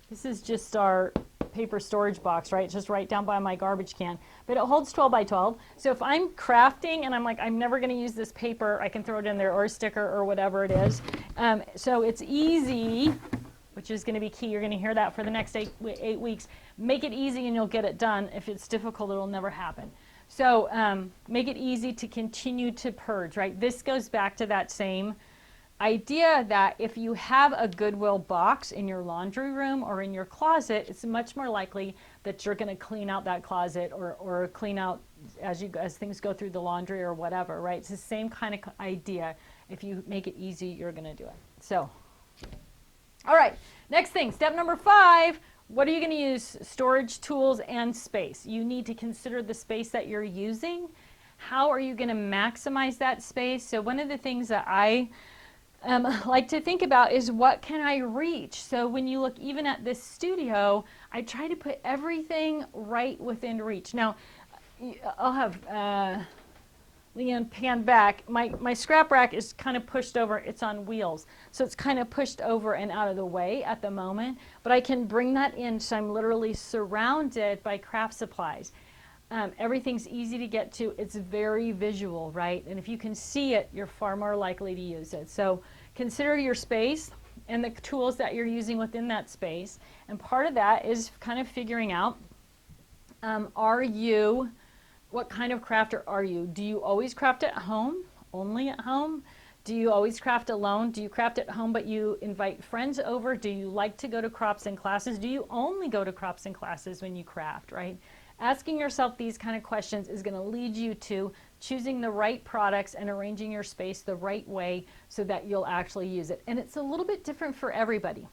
this is just our paper storage box, right? It's just right down by my garbage can. But it holds 12 by 12. So if I'm crafting and I'm like, I'm never going to use this paper, I can throw it in there, or a sticker or whatever it is. So it's easy, which is going to be key. You're going to hear that for the next 8 weeks. Make it easy and you'll get it done. If it's difficult, it'll never happen. So make it easy to continue to purge, right? This goes back to that same idea that if you have a Goodwill box in your laundry room or in your closet, it's much more likely that you're going to clean out that closet or clean out as things go through the laundry or whatever, right? It's the same kind of idea. If you make it easy, you're going to do it. So, all right, next thing, step number 5. What are you going to use? Storage tools and space. You need to consider the space that you're using. How are you going to maximize that space? So one of the things that I like to think about is what can I reach? So when you look even at this studio, I try to put everything right within reach. Now, I'll have Leanne pan back. My scrap rack is kind of pushed over. It's on wheels. So it's kind of pushed over and out of the way at the moment. But I can bring that in so I'm literally surrounded by craft supplies. Everything's easy to get to. It's very visual, right? And if you can see it, you're far more likely to use it. So consider your space and the tools that you're using within that space. And part of that is kind of figuring out, what kind of crafter are you? Do you always craft at home? Only at home? Do you always craft alone? Do you craft at home but you invite friends over? Do you like to go to crops and classes? Do you only go to crops and classes when you craft, right? Asking yourself these kind of questions is going to lead you to choosing the right products and arranging your space the right way so that you'll actually use it. And it's a little bit different for everybody.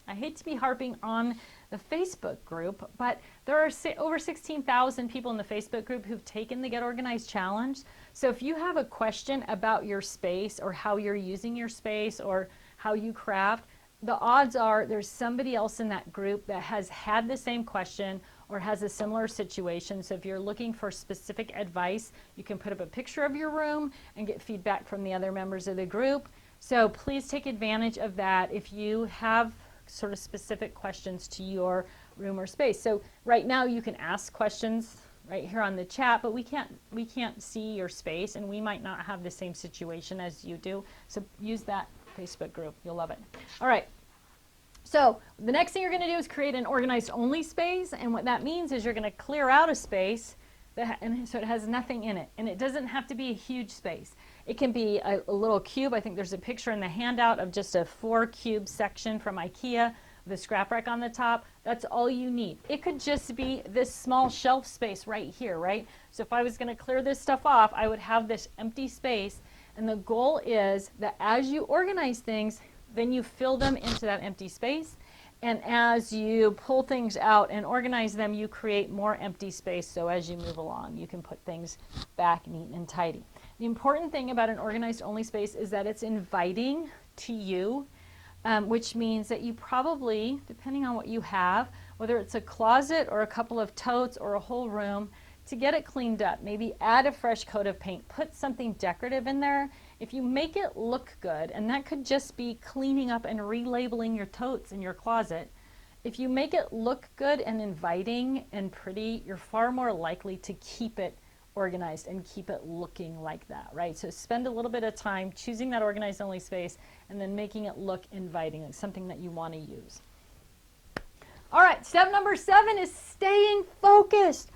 I hate to be harping on the Facebook group, but there are over 16,000 people in the Facebook group who've taken the Get Organized Challenge. So if you have a question about your space or how you're using your space or how you craft, the odds are there's somebody else in that group that has had the same question or has a similar situation. So if you're looking for specific advice, you can put up a picture of your room and get feedback from the other members of the group. So please take advantage of that if you have sort of specific questions to your room or space. So right now you can ask questions right here on the chat, but we can't see your space, and we might not have the same situation as you do. So use that Facebook group. You'll love it. All right. So the next thing you're going to do is create an organized only space, and what that means is you're going to clear out a space and so it has nothing in it, and it doesn't have to be a huge space. It can be a little cube. I think there's a picture in the handout of just a 4-cube section from IKEA, the scrap rack on the top. That's all you need. It could just be this small shelf space right here, right? So if I was going to clear this stuff off, I would have this empty space, and the goal is that as you organize things, then you fill them into that empty space, and as you pull things out and organize them, you create more empty space. So as you move along, you can put things back neat and tidy. The important thing about an organized only space is that it's inviting to you, which means that you probably, depending on what you have, whether it's a closet or a couple of totes or a whole room, to get it cleaned up, maybe add a fresh coat of paint, put something decorative in there. If you make it look good, and that could just be cleaning up and relabeling your totes in your closet, if you make it look good and inviting and pretty, you're far more likely to keep it organized and keep it looking like that, right? So spend a little bit of time choosing that organized only space and then making it look inviting, like something that you want to use. All right, step number 7 is staying focused.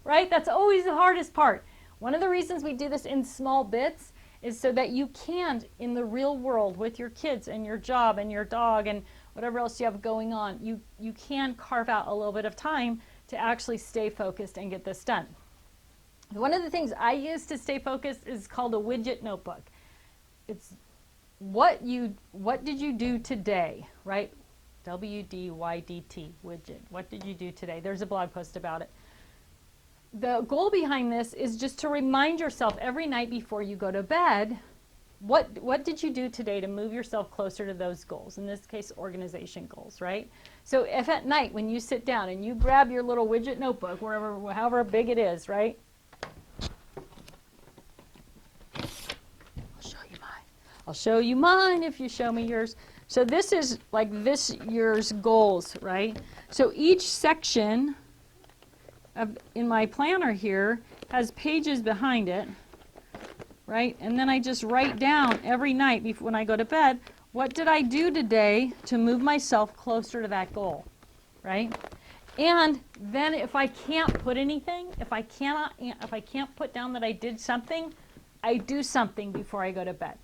Right? That's always the hardest part. One of the reasons we do this in small bits is so that you can, in the real world with your kids and your job and your dog and whatever else you have going on, you can carve out a little bit of time to actually stay focused and get this done. One of the things I use to stay focused is called a widget notebook. It's what did you do today, right? WDYDT, widget. What did you do today? There's a blog post about it. The goal behind this is just to remind yourself every night before you go to bed, what did you do today to move yourself closer to those goals? In this case, organization goals, right? So if at night when you sit down and you grab your little widget notebook, however big it is, right? I'll show you mine if you show me yours. So this is like this year's goals, right? So each section in my planner here has pages behind it, right? And then I just write down every night when I go to bed, what did I do today to move myself closer to that goal, right? And then if I can't put anything, if I can't put down that I did something, I do something before I go to bed.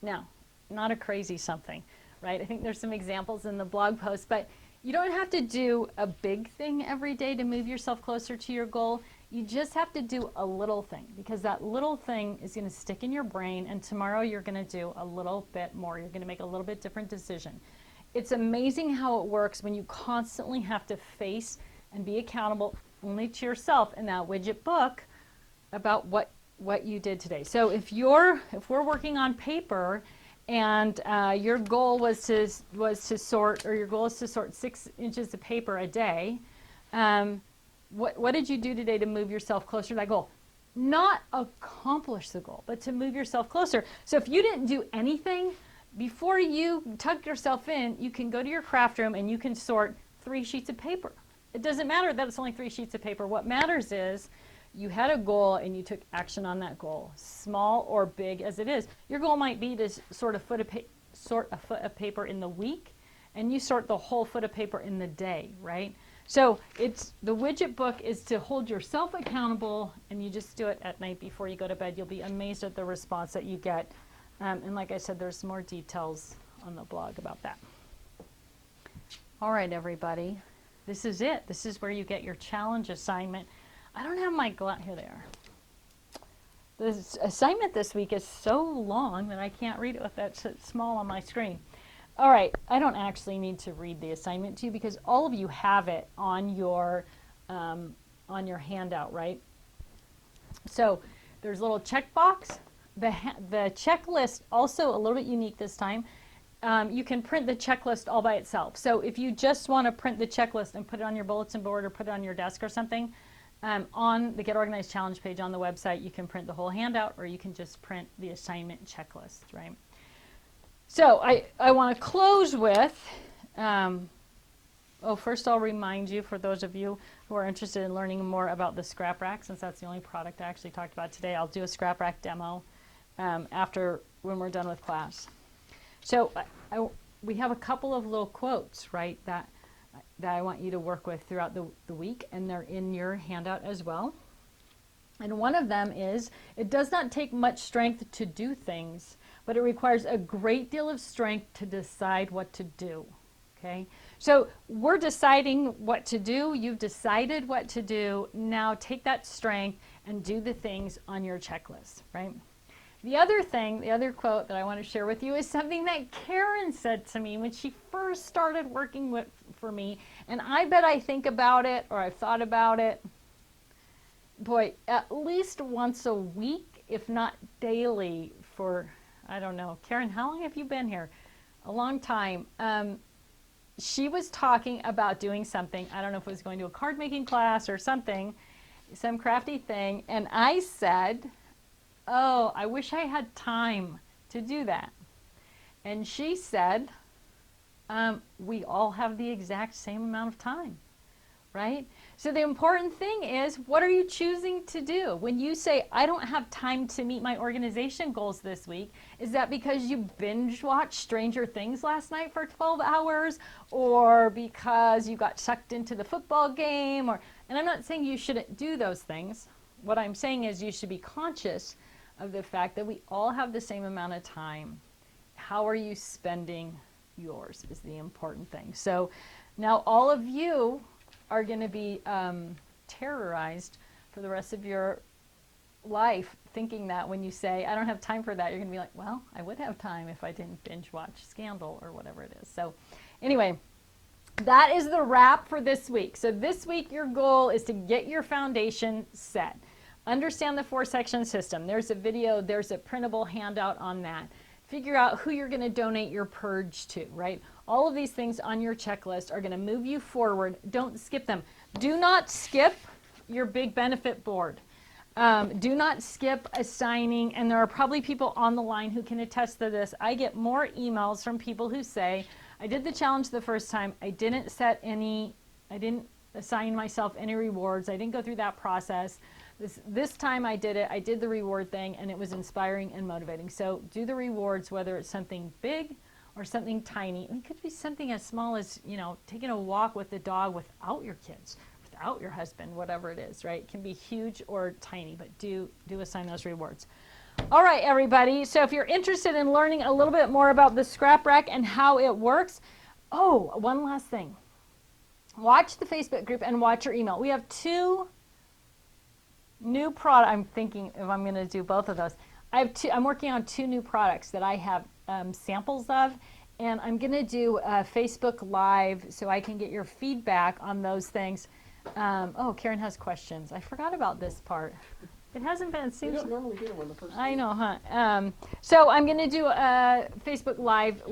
Now, not a crazy something, right? I think there's some examples in the blog post, but you don't have to do a big thing every day to move yourself closer to your goal. You just have to do a little thing, because that little thing is going to stick in your brain, and tomorrow you're going to do a little bit more. You're going to make a little bit different decision. It's amazing how it works when you constantly have to face and be accountable only to yourself in that widget book about what you did today. So if we're working on paper and your goal was to sort, or your goal is to sort 6 inches of paper a day, what did you do today to move yourself closer to that goal? Not accomplish the goal, but to move yourself closer. So if you didn't do anything, before you tuck yourself in, you can go to your craft room and you can sort 3 sheets of paper. It doesn't matter that it's only 3 sheets of paper. What matters is you had a goal and you took action on that goal, small or big as it is. Your goal might be to sort a foot of paper in the week, and you sort the whole foot of paper in the day, right? So the widget book is to hold yourself accountable, and you just do it at night before you go to bed. You'll be amazed at the response that you get. And like I said, there's more details on the blog about that. All right, everybody. This is it. This is where you get your challenge assignment. I don't have my here they are. The assignment this week is so long that I can't read it with that small on my screen. All right, I don't actually need to read the assignment to you because all of you have it on your handout, right? So there's a little checkbox. The checklist, also a little bit unique this time, you can print the checklist all by itself. So if you just want to print the checklist and put it on your bulletin board or put it on your desk or something, on the Get Organized Challenge page on the website, you can print the whole handout, or you can just print the assignment checklist, right? So I want to close with, first I'll remind you, for those of you who are interested in learning more about the Scrap Rack, since that's the only product I actually talked about today, I'll do a Scrap Rack demo after, when we're done with class. So we have a couple of little quotes, right, that I want you to work with throughout the week, and they're in your handout as well. And one of them is, it does not take much strength to do things, but it requires a great deal of strength to decide what to do. Okay, so we're deciding what to do. You've decided what to do. Now take that strength and do the things on your checklist, right? The other thing, the other quote that I want to share with you is something that Karen said to me when she first started working for me. And I bet I think about it, or I've thought about it, boy, at least once a week, if not daily, for, I don't know. Karen, how long have you been here? A long time. She was talking about doing something. I don't know if it was going to a card making class or something, some crafty thing. And I said, oh, I wish I had time to do that. And she said, we all have the exact same amount of time, right? So the important thing is, what are you choosing to do? When you say, I don't have time to meet my organization goals this week, is that because you binge watched Stranger Things last night for 12 hours, or because you got sucked into the football game? And I'm not saying you shouldn't do those things. What I'm saying is you should be conscious of the fact that we all have the same amount of time. How are you spending yours is the important thing. So now all of you are going to be terrorized for the rest of your life, thinking that when you say, I don't have time for that, you're going to be like, well, I would have time if I didn't binge watch Scandal or whatever it is. So anyway, that is the wrap for this week. So this week, your goal is to get your foundation set. Understand the 4-section system. There's a video, there's a printable handout on that. Figure out who you're going to donate your purge to, right? All of these things on your checklist are going to move you forward. Don't skip them. Do not skip your big benefit board. Do not skip assigning, and there are probably people on the line who can attest to this. I get more emails from people who say, I did the challenge the first time. I didn't assign myself any rewards. I didn't go through that process. This time I did it. I did the reward thing, and it was inspiring and motivating. So do the rewards, whether it's something big or something tiny. It could be something as small as, taking a walk with the dog without your kids, without your husband, whatever it is, right? It can be huge or tiny, but do assign those rewards. All right, everybody. So if you're interested in learning a little bit more about the Scrap Rack and how it works, one last thing. Watch the Facebook group and watch your email. We have 2 new product. I'm thinking if I'm going to do both of those. I'm working on 2 new products that I have samples of, and I'm going to do Facebook Live so I can get your feedback on those things. Karen has questions. I forgot about this part. It hasn't been. You don't normally hear one the first time. I know, huh? So I'm going to do a Facebook Live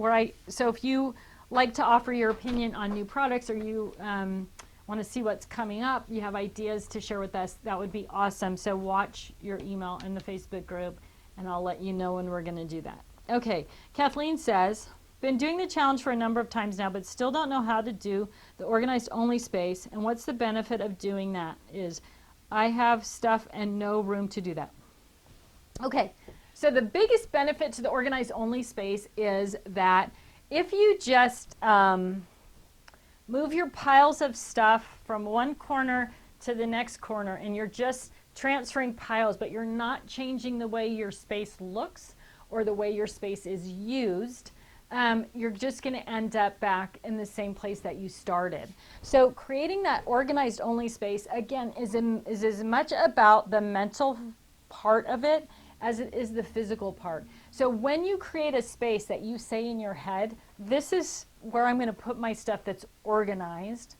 so if you like to offer your opinion on new products, or you want to see what's coming up, you have ideas to share with us, that would be awesome. So watch your email in the Facebook group, and I'll let you know when we're going to do that. Okay, Kathleen says, been doing the challenge for a number of times now, but still don't know how to do the organized only space, and what's the benefit of doing that is I have stuff and no room to do that. Okay, so the biggest benefit to the organized only space is that if you just move your piles of stuff from one corner to the next corner, and you're just transferring piles, but you're not changing the way your space looks or the way your space is used, you're just going to end up back in the same place that you started. So creating that organized only space, again, is as much about the mental part of it as it is the physical part. So when you create a space that you say in your head, this is where I'm going to put my stuff that's organized,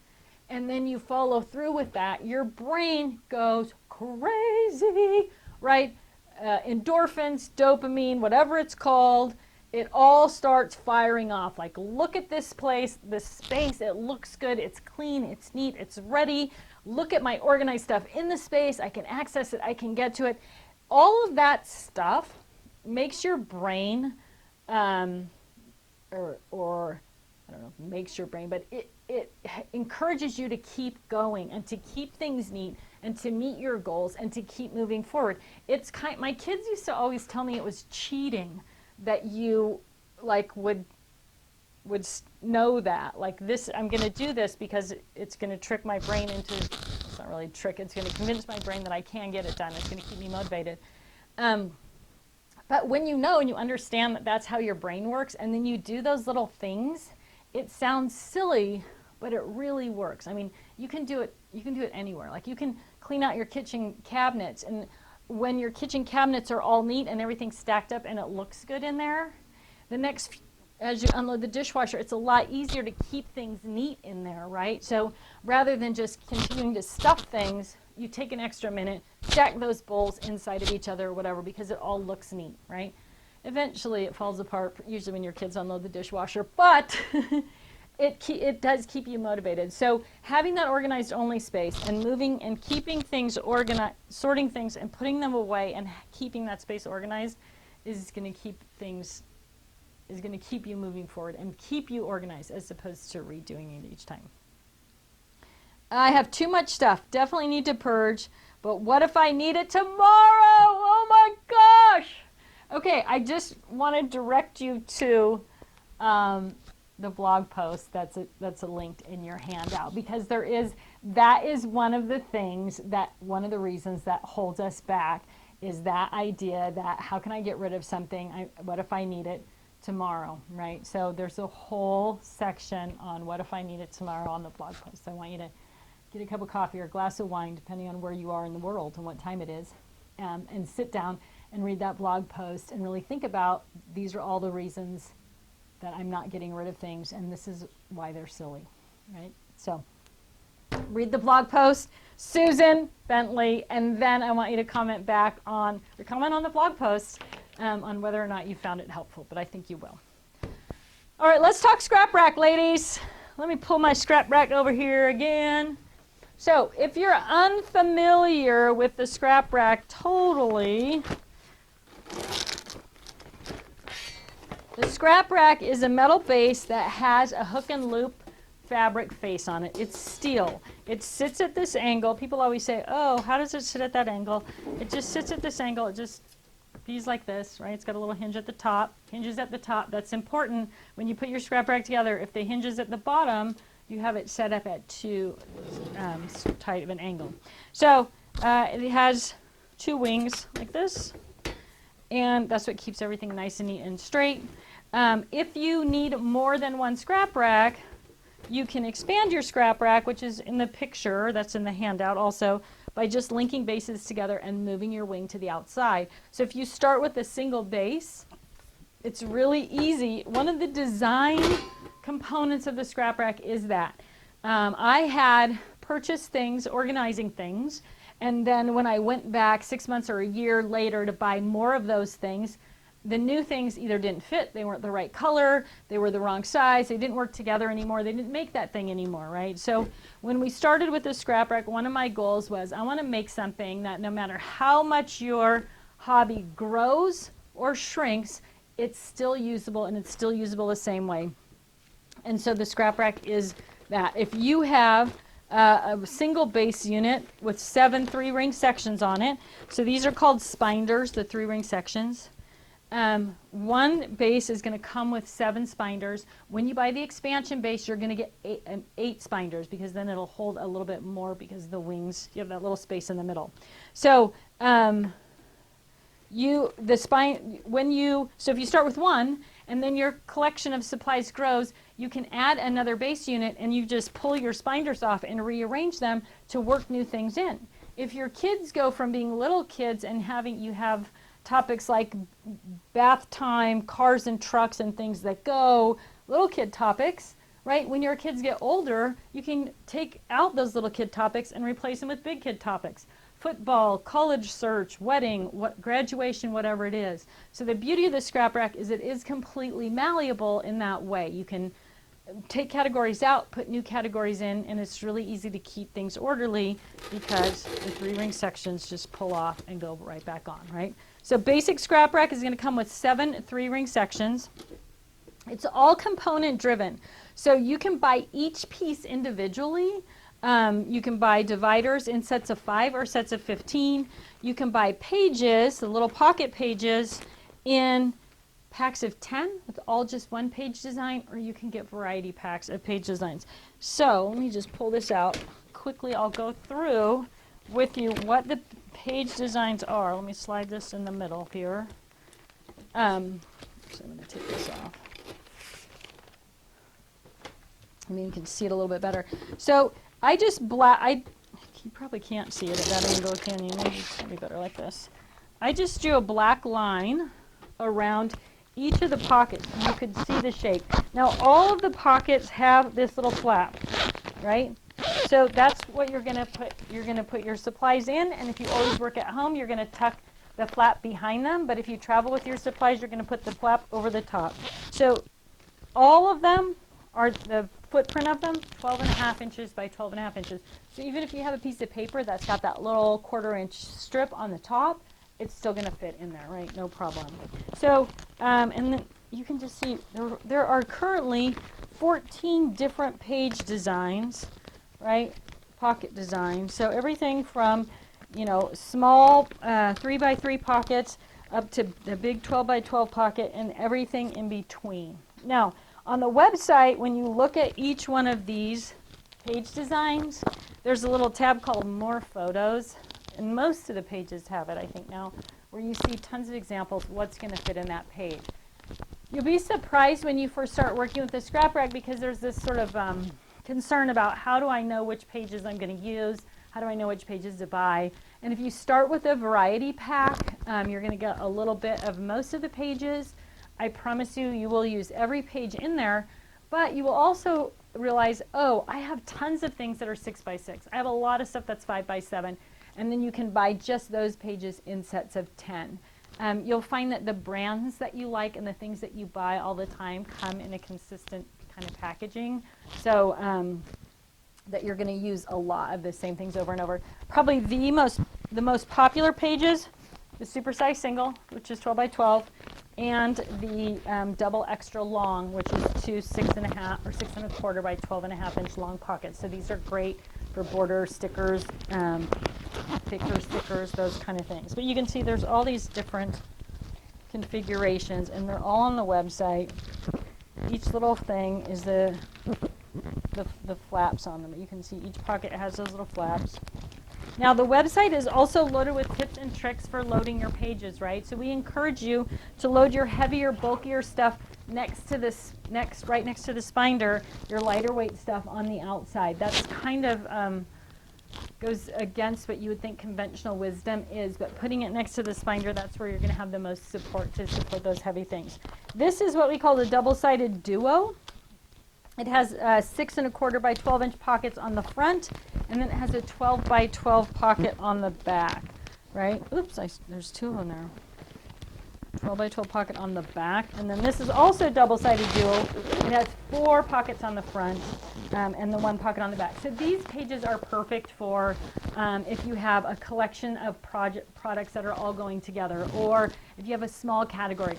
and then you follow through with that, your brain goes crazy, right? Endorphins, dopamine, whatever it's called, it all starts firing off. Like, look at this place, this space, it looks good, it's clean, it's neat, it's ready. Look at my organized stuff in the space, I can access it, I can get to it. All of that stuff makes your brain, or I don't know if it makes your brain, but it encourages you to keep going and to keep things neat and to meet your goals and to keep moving forward. It's my kids used to always tell me it was cheating that you like would know that, like, this, I'm going to do this because it's going to trick my brain into, it's not really trick, it's going to convince my brain that I can get it done. It's going to keep me motivated. But when you know and you understand that that's how your brain works, and then you do those little things, it sounds silly, but it really works. I mean, you can do it anywhere. Like, you can clean out your kitchen cabinets, and when your kitchen cabinets are all neat and everything's stacked up and it looks good in there, as you unload the dishwasher, it's a lot easier to keep things neat in there, right? So rather than just continuing to stuff things, you take an extra minute, stack those bowls inside of each other or whatever, because it all looks neat, right? Eventually it falls apart, usually when your kids unload the dishwasher, but it does keep you motivated. So having that organized only space and moving and keeping things organized, sorting things and putting them away and keeping that space organized is going to keep you moving forward and keep you organized, as opposed to redoing it each time. I have too much stuff. Definitely need to purge. But what if I need it tomorrow? Oh my gosh! Okay, I just want to direct you to the blog post that's linked in your handout, because that is one of the reasons that holds us back, is that idea that how can I get rid of something? What if I need it tomorrow, right? So there's a whole section on what if I need it tomorrow on the blog post. I want you to get a cup of coffee or a glass of wine, depending on where you are in the world and what time it is, and sit down and read that blog post and really think about, these are all the reasons that I'm not getting rid of things, and this is why they're silly, right? So read the blog post, Susan Bentley, and then I want you to comment back on the blog post on whether or not you found it helpful, but I think you will. All right, let's talk scrap rack, ladies. Let me pull my scrap rack over here again. So if you're unfamiliar with the scrap rack totally, the scrap rack is a metal base that has a hook and loop fabric face on it. It's steel. It sits at this angle. People always say, oh, how does it sit at that angle? It just sits at this angle. It just bees like this, right? It's got a little hinge at the top, hinges at the top. That's important when you put your scrap rack together. If the hinge is at the bottom, you have it set up at too tight of an angle. So it has two wings like this, and that's what keeps everything nice and neat and straight. If you need more than one scrap rack, you can expand your scrap rack, which is in the picture, that's in the handout also, by just linking bases together and moving your wing to the outside. So if you start with a single base, it's really easy. One of the design components of the scrap rack is that I had purchased things, organizing things, and then when I went back 6 months or a year later to buy more of those things, the new things either didn't fit, they weren't the right color, they were the wrong size, they didn't work together anymore, they didn't make that thing anymore, right? So when we started with the scrap rack, one of my goals was I want to make something that no matter how much your hobby grows or shrinks, it's still usable, and it's still usable the same way. And so the scrap rack is that. If you have a single base unit with 7 3-ring sections on it, so these are called spinders, the 3-ring sections. One base is going to come with 7 spinders. When you buy the expansion base, you're going to get 8 spinders, because then it'll hold a little bit more, because the wings, you have that little space in the middle. So so if you start with 1 and then your collection of supplies grows, you can add another base unit, and you just pull your spinders off and rearrange them to work new things in. If your kids go from being little kids and you have topics like bath time, cars and trucks and things that go, little kid topics, right? When your kids get older, you can take out those little kid topics and replace them with big kid topics. football, college search, wedding, graduation, whatever it is. So the beauty of the scrap rack is it is completely malleable in that way. You can take categories out, put new categories in, and it's really easy to keep things orderly because the 3-ring sections just pull off and go right back on, right? So basic scrap rack is going to come with 7 3-ring sections. It's all component driven. So you can buy each piece individually. You can buy dividers in sets of 5 or sets of 15. You can buy pages, the little pocket pages, in packs of 10 with all just 1 page design, or you can get variety packs of page designs. So let me just pull this out. Quickly, I'll go through with you what the page designs are. Let me slide this in the middle here. So I'm going to take this off. I mean, you can see it a little bit better. So I just you probably can't see it at that angle, can you? Maybe it's going to be better like this. I just drew a black line around each of the pockets. You could see the shape. Now, all of the pockets have this little flap, right? So that's what you're going to put. You're going to put your supplies in, and if you always work at home, you're going to tuck the flap behind them. But if you travel with your supplies, you're going to put the flap over the top. So all of them are the footprint of them 12.5 inches by 12.5 inches. So even if you have a piece of paper that's got that little 1/4-inch strip on the top, it's still going to fit in there, right? No problem. So, and then you can just see there are currently 14 different page designs, right? Pocket designs. So everything from, you know, small 3x3 pockets up to the big 12x12 pocket and everything in between. Now, on the website, when you look at each one of these page designs, there's a little tab called More Photos. And most of the pages have it, I think now, where you see tons of examples of what's going to fit in that page. You'll be surprised when you first start working with the scrap rack because there's this sort of concern about how do I know which pages I'm going to use, how do I know which pages to buy. And if you start with a variety pack, you're going to get a little bit of most of the pages. I promise you, you will use every page in there, but you will also realize, oh, I have tons of things that are 6x6. I have a lot of stuff that's 5x7. And then you can buy just those pages in sets of 10. You'll find that the brands that you like and the things that you buy all the time come in a consistent kind of packaging. So that you're going to use a lot of the same things over and over. Probably the most popular pages, the super size single, which is 12x12, and the double extra long, which is 2 6.5 or 6.25 by 12.5 inch long pockets. So these are great for border stickers, stickers, those kind of things. But you can see there's all these different configurations, and they're all on the website. Each little thing is the flaps on them. You can see each pocket has those little flaps. Now the website is also loaded with tips and tricks for loading your pages, right? So we encourage you to load your heavier, bulkier stuff next to this, right next to the binder, your lighter weight stuff on the outside. That's kind of goes against what you would think conventional wisdom is, but putting it next to the binder, that's where you're going to have the most support to support those heavy things. This is what we call the double-sided duo. It has 6.25 by 12 inch pockets on the front, and then it has a 12 by 12 pocket on the back, right? Oops, there's 2 of them there. 12 by 12 pocket on the back, and then this is also double-sided duo. It has 4 pockets on the front and the 1 pocket on the back. So these pages are perfect for if you have a collection of products that are all going together, or if you have a small category.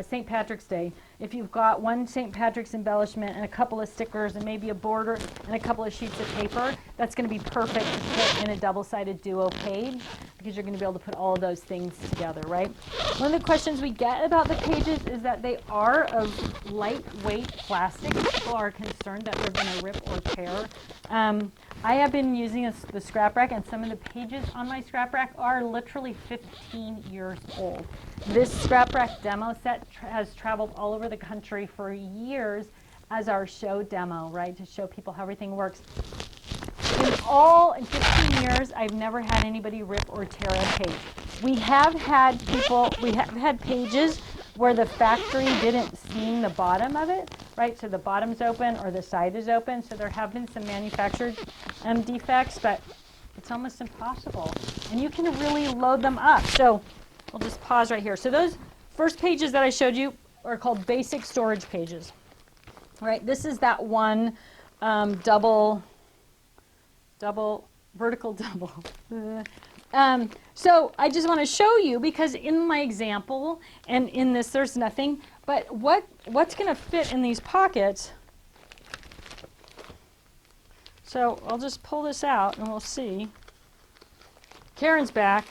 St. Patrick's Day. If you've got one St. Patrick's embellishment and a couple of stickers and maybe a border and a couple of sheets of paper, that's going to be perfect to put in a double-sided duo page because you're going to be able to put all of those things together, right? One of the questions we get about the pages is that they are of lightweight plastic. People are concerned that they're going to rip or tear. I have been using the scrap rack, and some of the pages on my scrap rack are literally 15 years old. This scrap rack demo set has traveled all over the country for years as our show demo, right, to show people how everything works. In 15 years, I've never had anybody rip or tear a page. We have had pages where the factory didn't seam the bottom of it, right? So the bottom's open or the side is open. So there have been some manufactured defects, but It's almost impossible. And you can really load them up. So I'll just pause right here. So those first pages that I showed you are called basic storage pages. All right, this is that one double, vertical double. So I just want to show you, because in my example and in this there's nothing, but what's going to fit in these pockets. So I'll just pull this out and we'll see. Karen's back.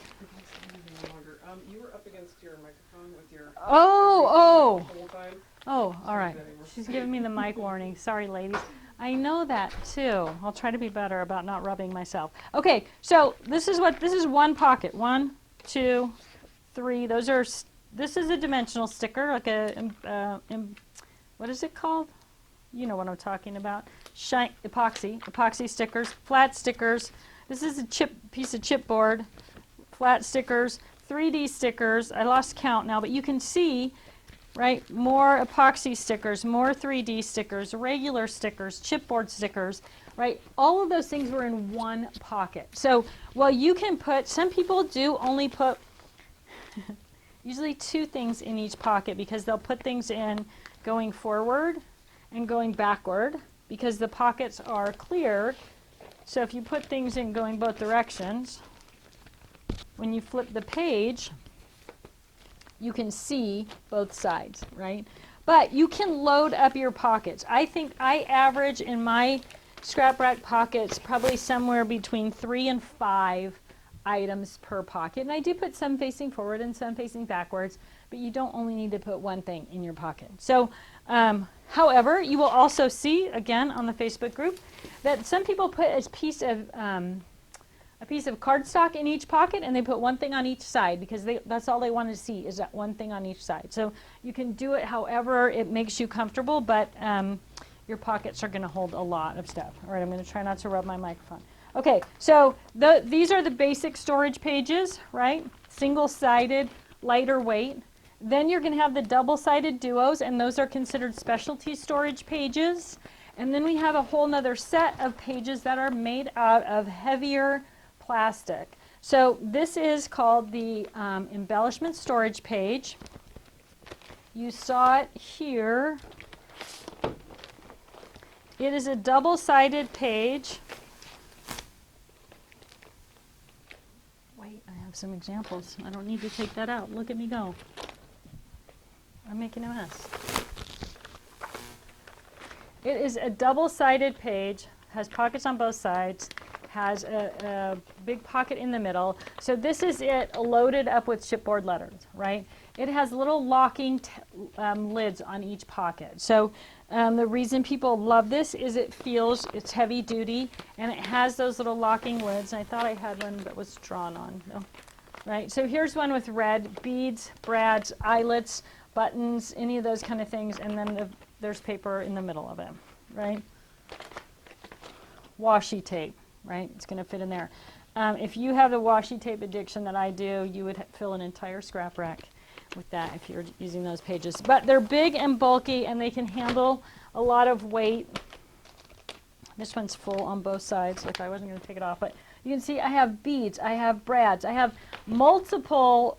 You were up against your microphone with your Oh, the whole time. all right. She's giving me the mic warning. Sorry, ladies. I know that too. I'll try to be better about not rubbing myself. Okay, so this is one pocket. 1, 2, 3. This is a dimensional sticker, like what is it called? You know what I'm talking about. Epoxy stickers, flat stickers. This is a piece of chipboard, flat stickers, 3D stickers. I lost count now, but you can see, right, more epoxy stickers, more 3D stickers, regular stickers, chipboard stickers, right? All of those things were in one pocket. So, well, you can put, some people do only put usually 2 things in each pocket, because they'll put things in going forward and going backward, because the pockets are clear. So if you put things in going both directions, when you flip the page, you can see both sides, right? But you can load up your pockets. I think I average in my scrap rack pockets probably somewhere between 3 and 5 items per pocket. And I do put some facing forward and some facing backwards, but you don't only need to put one thing in your pocket. So, however, you will also see, again, on the Facebook group, that some people put a piece of cardstock in each pocket, and they put one thing on each side, because that's all they want to see, is that one thing on each side. So you can do it however it makes you comfortable, but your pockets are going to hold a lot of stuff. All right, I'm going to try not to rub my microphone. Okay, so these are the basic storage pages, right? Single-sided, lighter weight. Then you're going to have the double-sided duos, and those are considered specialty storage pages. And then we have a whole nother set of pages that are made out of heavier plastic. So this is called the embellishment storage page. You saw it here. It is a double-sided page. Wait, I have some examples. I don't need to take that out. Look at me go. I'm making a mess. It is a double-sided page, has pockets on both sides, has a big pocket in the middle. So this is it loaded up with chipboard letters, right? It has little locking lids on each pocket. So the reason people love this is it's heavy duty, and it has those little locking lids. I thought I had one that was drawn on. No. Right, so here's one with red beads, brads, eyelets, buttons, any of those kind of things, and then there's paper in the middle of it, right? Washi tape, right? It's going to fit in there. If you have the washi tape addiction that I do, you would fill an entire scrap rack with that if you're using those pages. But they're big and bulky, and they can handle a lot of weight. This one's full on both sides, like I wasn't going to take it off, but you can see I have beads, I have brads, I have multiple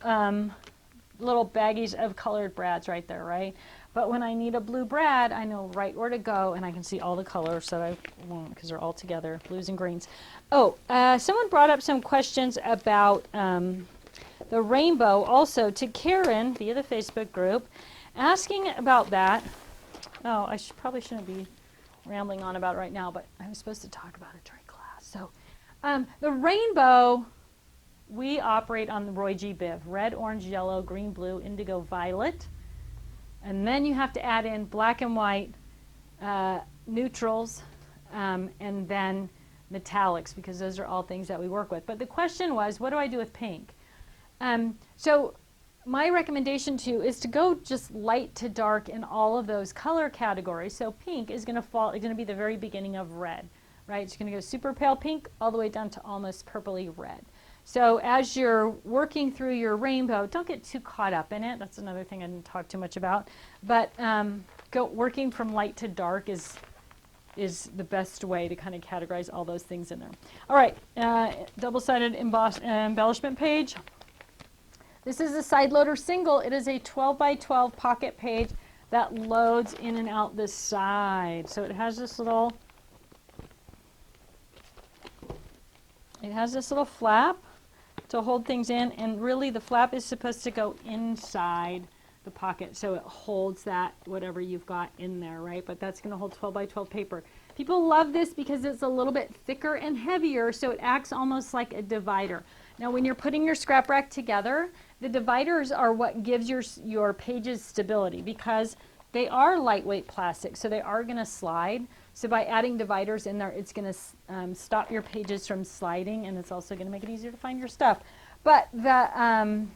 little baggies of colored brads right there, right? But when I need a blue brad, I know right where to go, and I can see all the colors that I want, because they're all together, blues and greens. Oh, someone brought up some questions about the rainbow also to Karen via the Facebook group, asking about that. Oh, I probably shouldn't be rambling on about it right now, but I was supposed to talk about it during class. So the rainbow, we operate on the Roy G. Biv, red, orange, yellow, green, blue, indigo, violet. And then you have to add in black and white, neutrals, and then metallics, because those are all things that we work with. But the question was, what do I do with pink? So my recommendation to you is to go just light to dark in all of those color categories. So pink is going to be the very beginning of red, right? It's going to go super pale pink all the way down to almost purpley red. So as you're working through your rainbow, don't get too caught up in it. That's another thing I didn't talk too much about. But working from light to dark is is the best way to kind of categorize all those things in there. All right, double-sided embellishment page. This is a side loader single. It is a 12 by 12 pocket page that loads in and out the side. So it has this little flap to hold things in, and really the flap is supposed to go inside the pocket so it holds that whatever you've got in there, right? But that's going to hold 12 by 12 paper. People love this because it's a little bit thicker and heavier, so it acts almost like a divider. Now when you're putting your scrap rack together, the dividers are what gives your pages stability, because they are lightweight plastic, so they are going to slide. So by adding dividers in there, it's going to stop your pages from sliding, and it's also going to make it easier to find your stuff. But the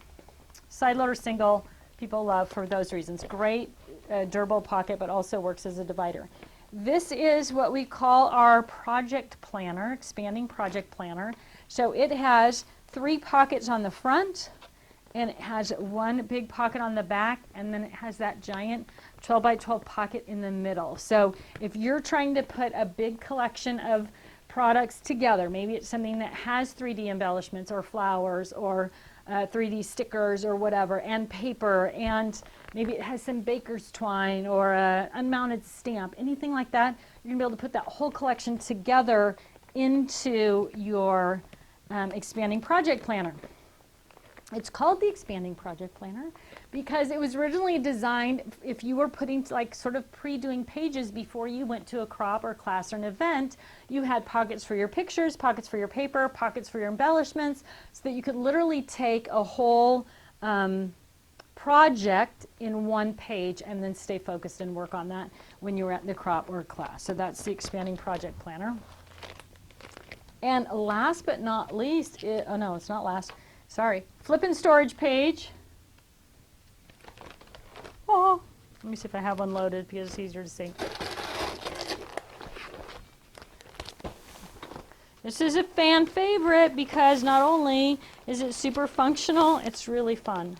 side loader single, people love for those reasons. Great durable pocket, but also works as a divider. This is what we call our project planner, expanding project planner. So it has 3 pockets on the front, and it has 1 big pocket on the back, and then it has that giant 12 by 12 pocket in the middle. So if you're trying to put a big collection of products together, maybe it's something that has 3D embellishments or flowers or 3D stickers or whatever, and paper, and maybe it has some baker's twine or an unmounted stamp, anything like that, you're going to be able to put that whole collection together into your expanding project planner. It's called the Expanding Project Planner because it was originally designed if you were putting like sort of pre-doing pages before you went to a crop or class or an event. You had pockets for your pictures, pockets for your paper, pockets for your embellishments, so that you could literally take a whole project in one page and then stay focused and work on that when you were at the crop or class. So that's the Expanding Project Planner. And last but not least, oh no, it's not last. Sorry, flip and storage page. Oh, let me see if I have one loaded because it's easier to see. This is a fan favorite because not only is it super functional, it's really fun.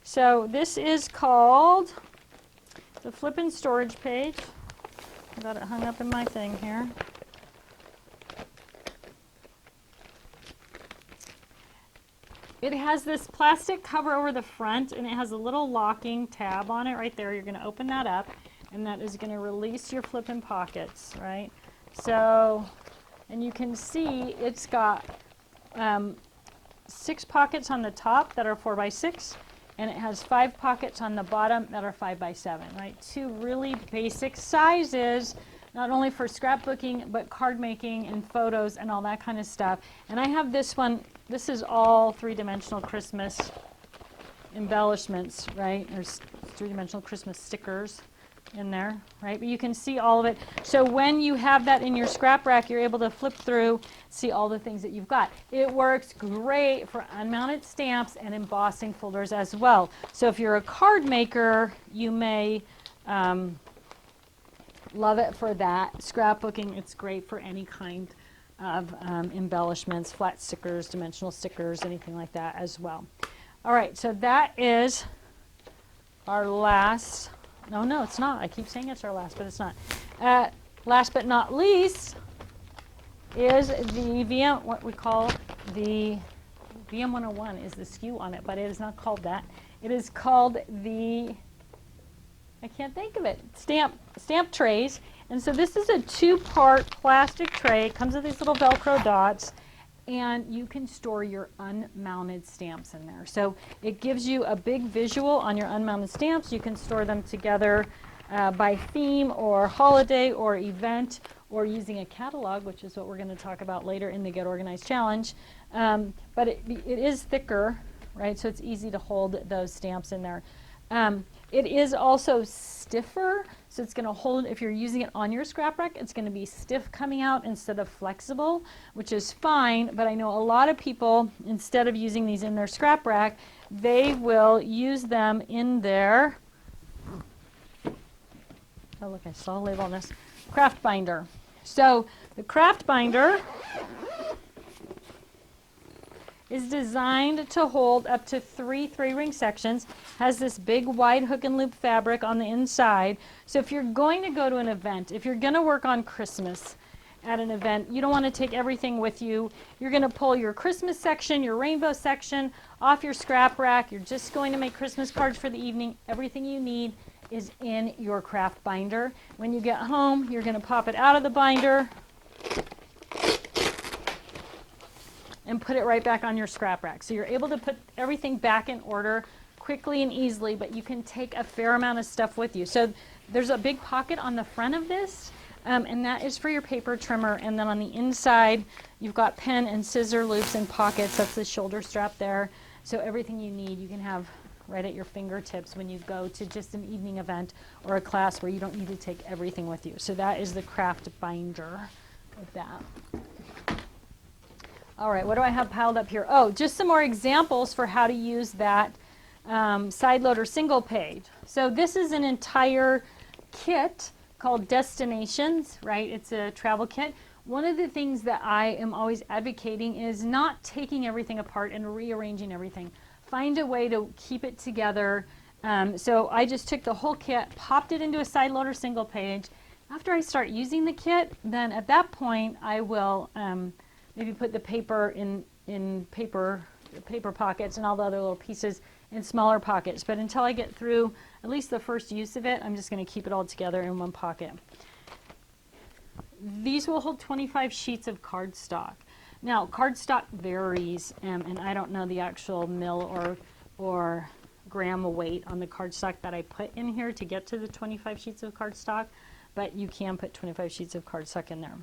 So this is called the flip and storage page. I got it hung up in my thing here. It has this plastic cover over the front, and it has a little locking tab on it right there. You're going to open that up, and that is going to release your flipping pockets, right? So, and you can see it's got 6 pockets on the top that are 4 by 6, and it has 5 pockets on the bottom that are 5 by 7, right? 2 really basic sizes, not only for scrapbooking, but card making and photos and all that kind of stuff. And I have this one. This is all 3-dimensional Christmas embellishments, right? There's 3-dimensional Christmas stickers in there, right? But you can see all of it. So when you have that in your scrap rack, you're able to flip through, see all the things that you've got. It works great for unmounted stamps and embossing folders as well. So if you're a card maker, you may love it for that. Scrapbooking, it's great for any kind of embellishments, flat stickers, dimensional stickers, anything like that as well. All right, so that is our last, no, it's not. I keep saying it's our last, but it's not. Last but not least is the VM, what we call the VM101 is the SKU on it, but it is not called that. It is called the, I can't think of it, stamp trays. And so this is a 2-part plastic tray. It comes with these little Velcro dots, and you can store your unmounted stamps in there. So it gives you a big visual on your unmounted stamps. You can store them together by theme or holiday or event, or using a catalog, which is what we're going to talk about later in the Get Organized Challenge. But it is thicker, right? So it's easy to hold those stamps in there. It is also stiffer, so it's going to hold, if you're using it on your scrap rack, it's going to be stiff coming out instead of flexible, which is fine, but I know a lot of people, instead of using these in their scrap rack, they will use them in their, oh look, I saw a label on this, craft binder. So the craft binder is designed to hold up to 3 3-ring sections, has this big wide hook and loop fabric on the inside. So if you're going to go to an event, if you're going to work on Christmas at an event, you don't want to take everything with you. You're going to pull your Christmas section, your rainbow section off your scrap rack. You're just going to make Christmas cards for the evening. Everything you need is in your craft binder. When you get home, you're going to pop it out of the binder and put it right back on your scrap rack. So you're able to put everything back in order quickly and easily, but you can take a fair amount of stuff with you. So there's a big pocket on the front of this, and that is for your paper trimmer. And then on the inside, you've got pen and scissor loops and pockets. That's the shoulder strap there. So everything you need, you can have right at your fingertips when you go to just an evening event or a class where you don't need to take everything with you. So that is the craft binder with that. All right, what do I have piled up here? Oh, just some more examples for how to use that side loader single page. So this is an entire kit called Destinations, right? It's a travel kit. One of the things that I am always advocating is not taking everything apart and rearranging everything. Find a way to keep it together. So I just took the whole kit, popped it into a side loader single page. After I start using the kit, then at that point I will maybe put the paper in paper pockets and all the other little pieces in smaller pockets. But until I get through at least the first use of it, I'm just going to keep it all together in one pocket. These will hold 25 sheets of cardstock. Now, cardstock varies, and I don't know the actual mil or gram weight on the cardstock that I put in here to get to the 25 sheets of cardstock, but you can put 25 sheets of cardstock in there.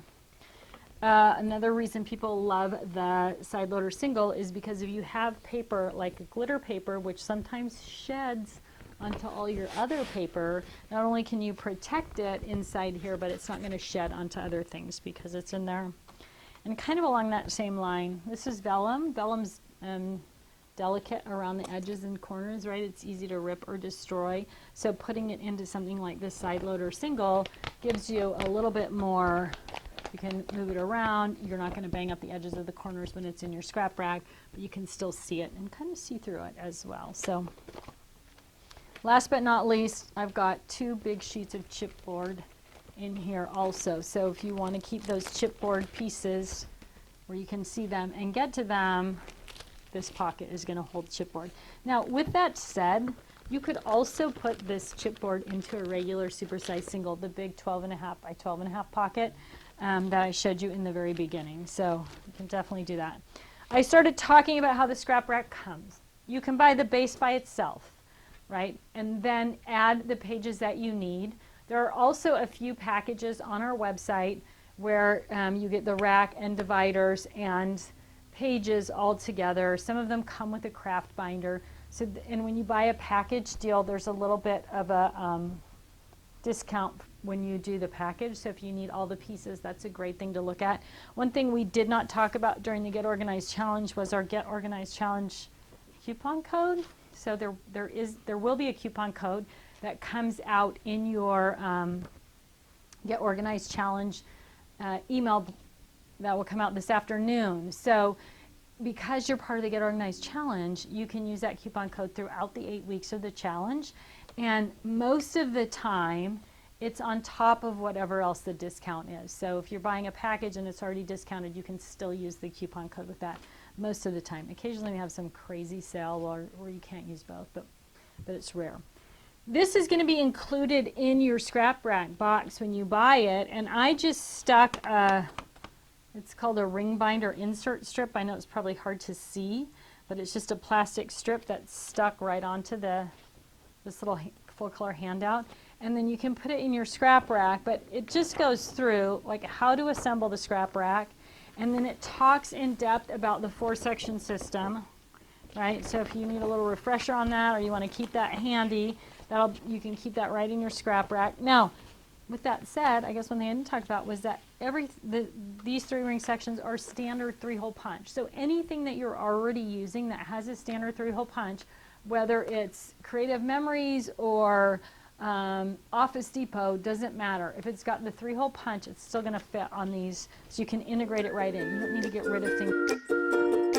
Another reason people love the side loader single is because if you have paper like glitter paper, which sometimes sheds onto all your other paper, not only can you protect it inside here, but it's not going to shed onto other things because it's in there. And kind of along that same line, this is vellum. Vellum's delicate around the edges and corners, right? It's easy to rip or destroy. So putting it into something like this side loader single gives you a little bit more. You can move it around. You're not going to bang up the edges of the corners when it's in your scrap rack, but you can still see it and kind of see through it as well. So last but not least, I've got 2 big sheets of chipboard in here also. So if you want to keep those chipboard pieces where you can see them and get to them, this pocket is going to hold chipboard. Now, with that said, you could also put this chipboard into a regular supersized single, the big 12.5 by 12.5 pocket that I showed you in the very beginning. So you can definitely do that. I started talking about how the scrap rack comes. You can buy the base by itself, right? And then add the pages that you need. There are also a few packages on our website where you get the rack and dividers and pages all together. Some of them come with a craft binder. So, and when you buy a package deal, there's a little bit of a discount when you do the package. So if you need all the pieces, that's a great thing to look at. One thing we did not talk about during the Get Organized Challenge was our Get Organized Challenge coupon code. So there will be a coupon code that comes out in your Get Organized Challenge email that will come out this afternoon. So because you're part of the Get Organized Challenge, you can use that coupon code throughout the 8 weeks of the challenge. And most of the time, it's on top of whatever else the discount is. So if you're buying a package and it's already discounted, you can still use the coupon code with that most of the time. Occasionally we have some crazy sale where you can't use both, but it's rare. This is going to be included in your scrap rack box when you buy it, and I just stuck it's called a ring binder insert strip. I know it's probably hard to see, but it's just a plastic strip that's stuck right onto this little full color handout. And then you can put it in your scrap rack, but it just goes through like how to assemble the scrap rack. And then it talks in depth about the 4-section system, right? So if you need a little refresher on that, or you want to keep that handy, you can keep that right in your scrap rack. Now, with that said, I guess one thing I didn't talk about was that these 3-ring sections are standard 3-hole punch. So anything that you're already using that has a standard 3-hole punch, whether it's Creative Memories or Office Depot, doesn't matter. If it's got the 3-hole punch, it's still going to fit on these, so you can integrate it right in. You don't need to get rid of things.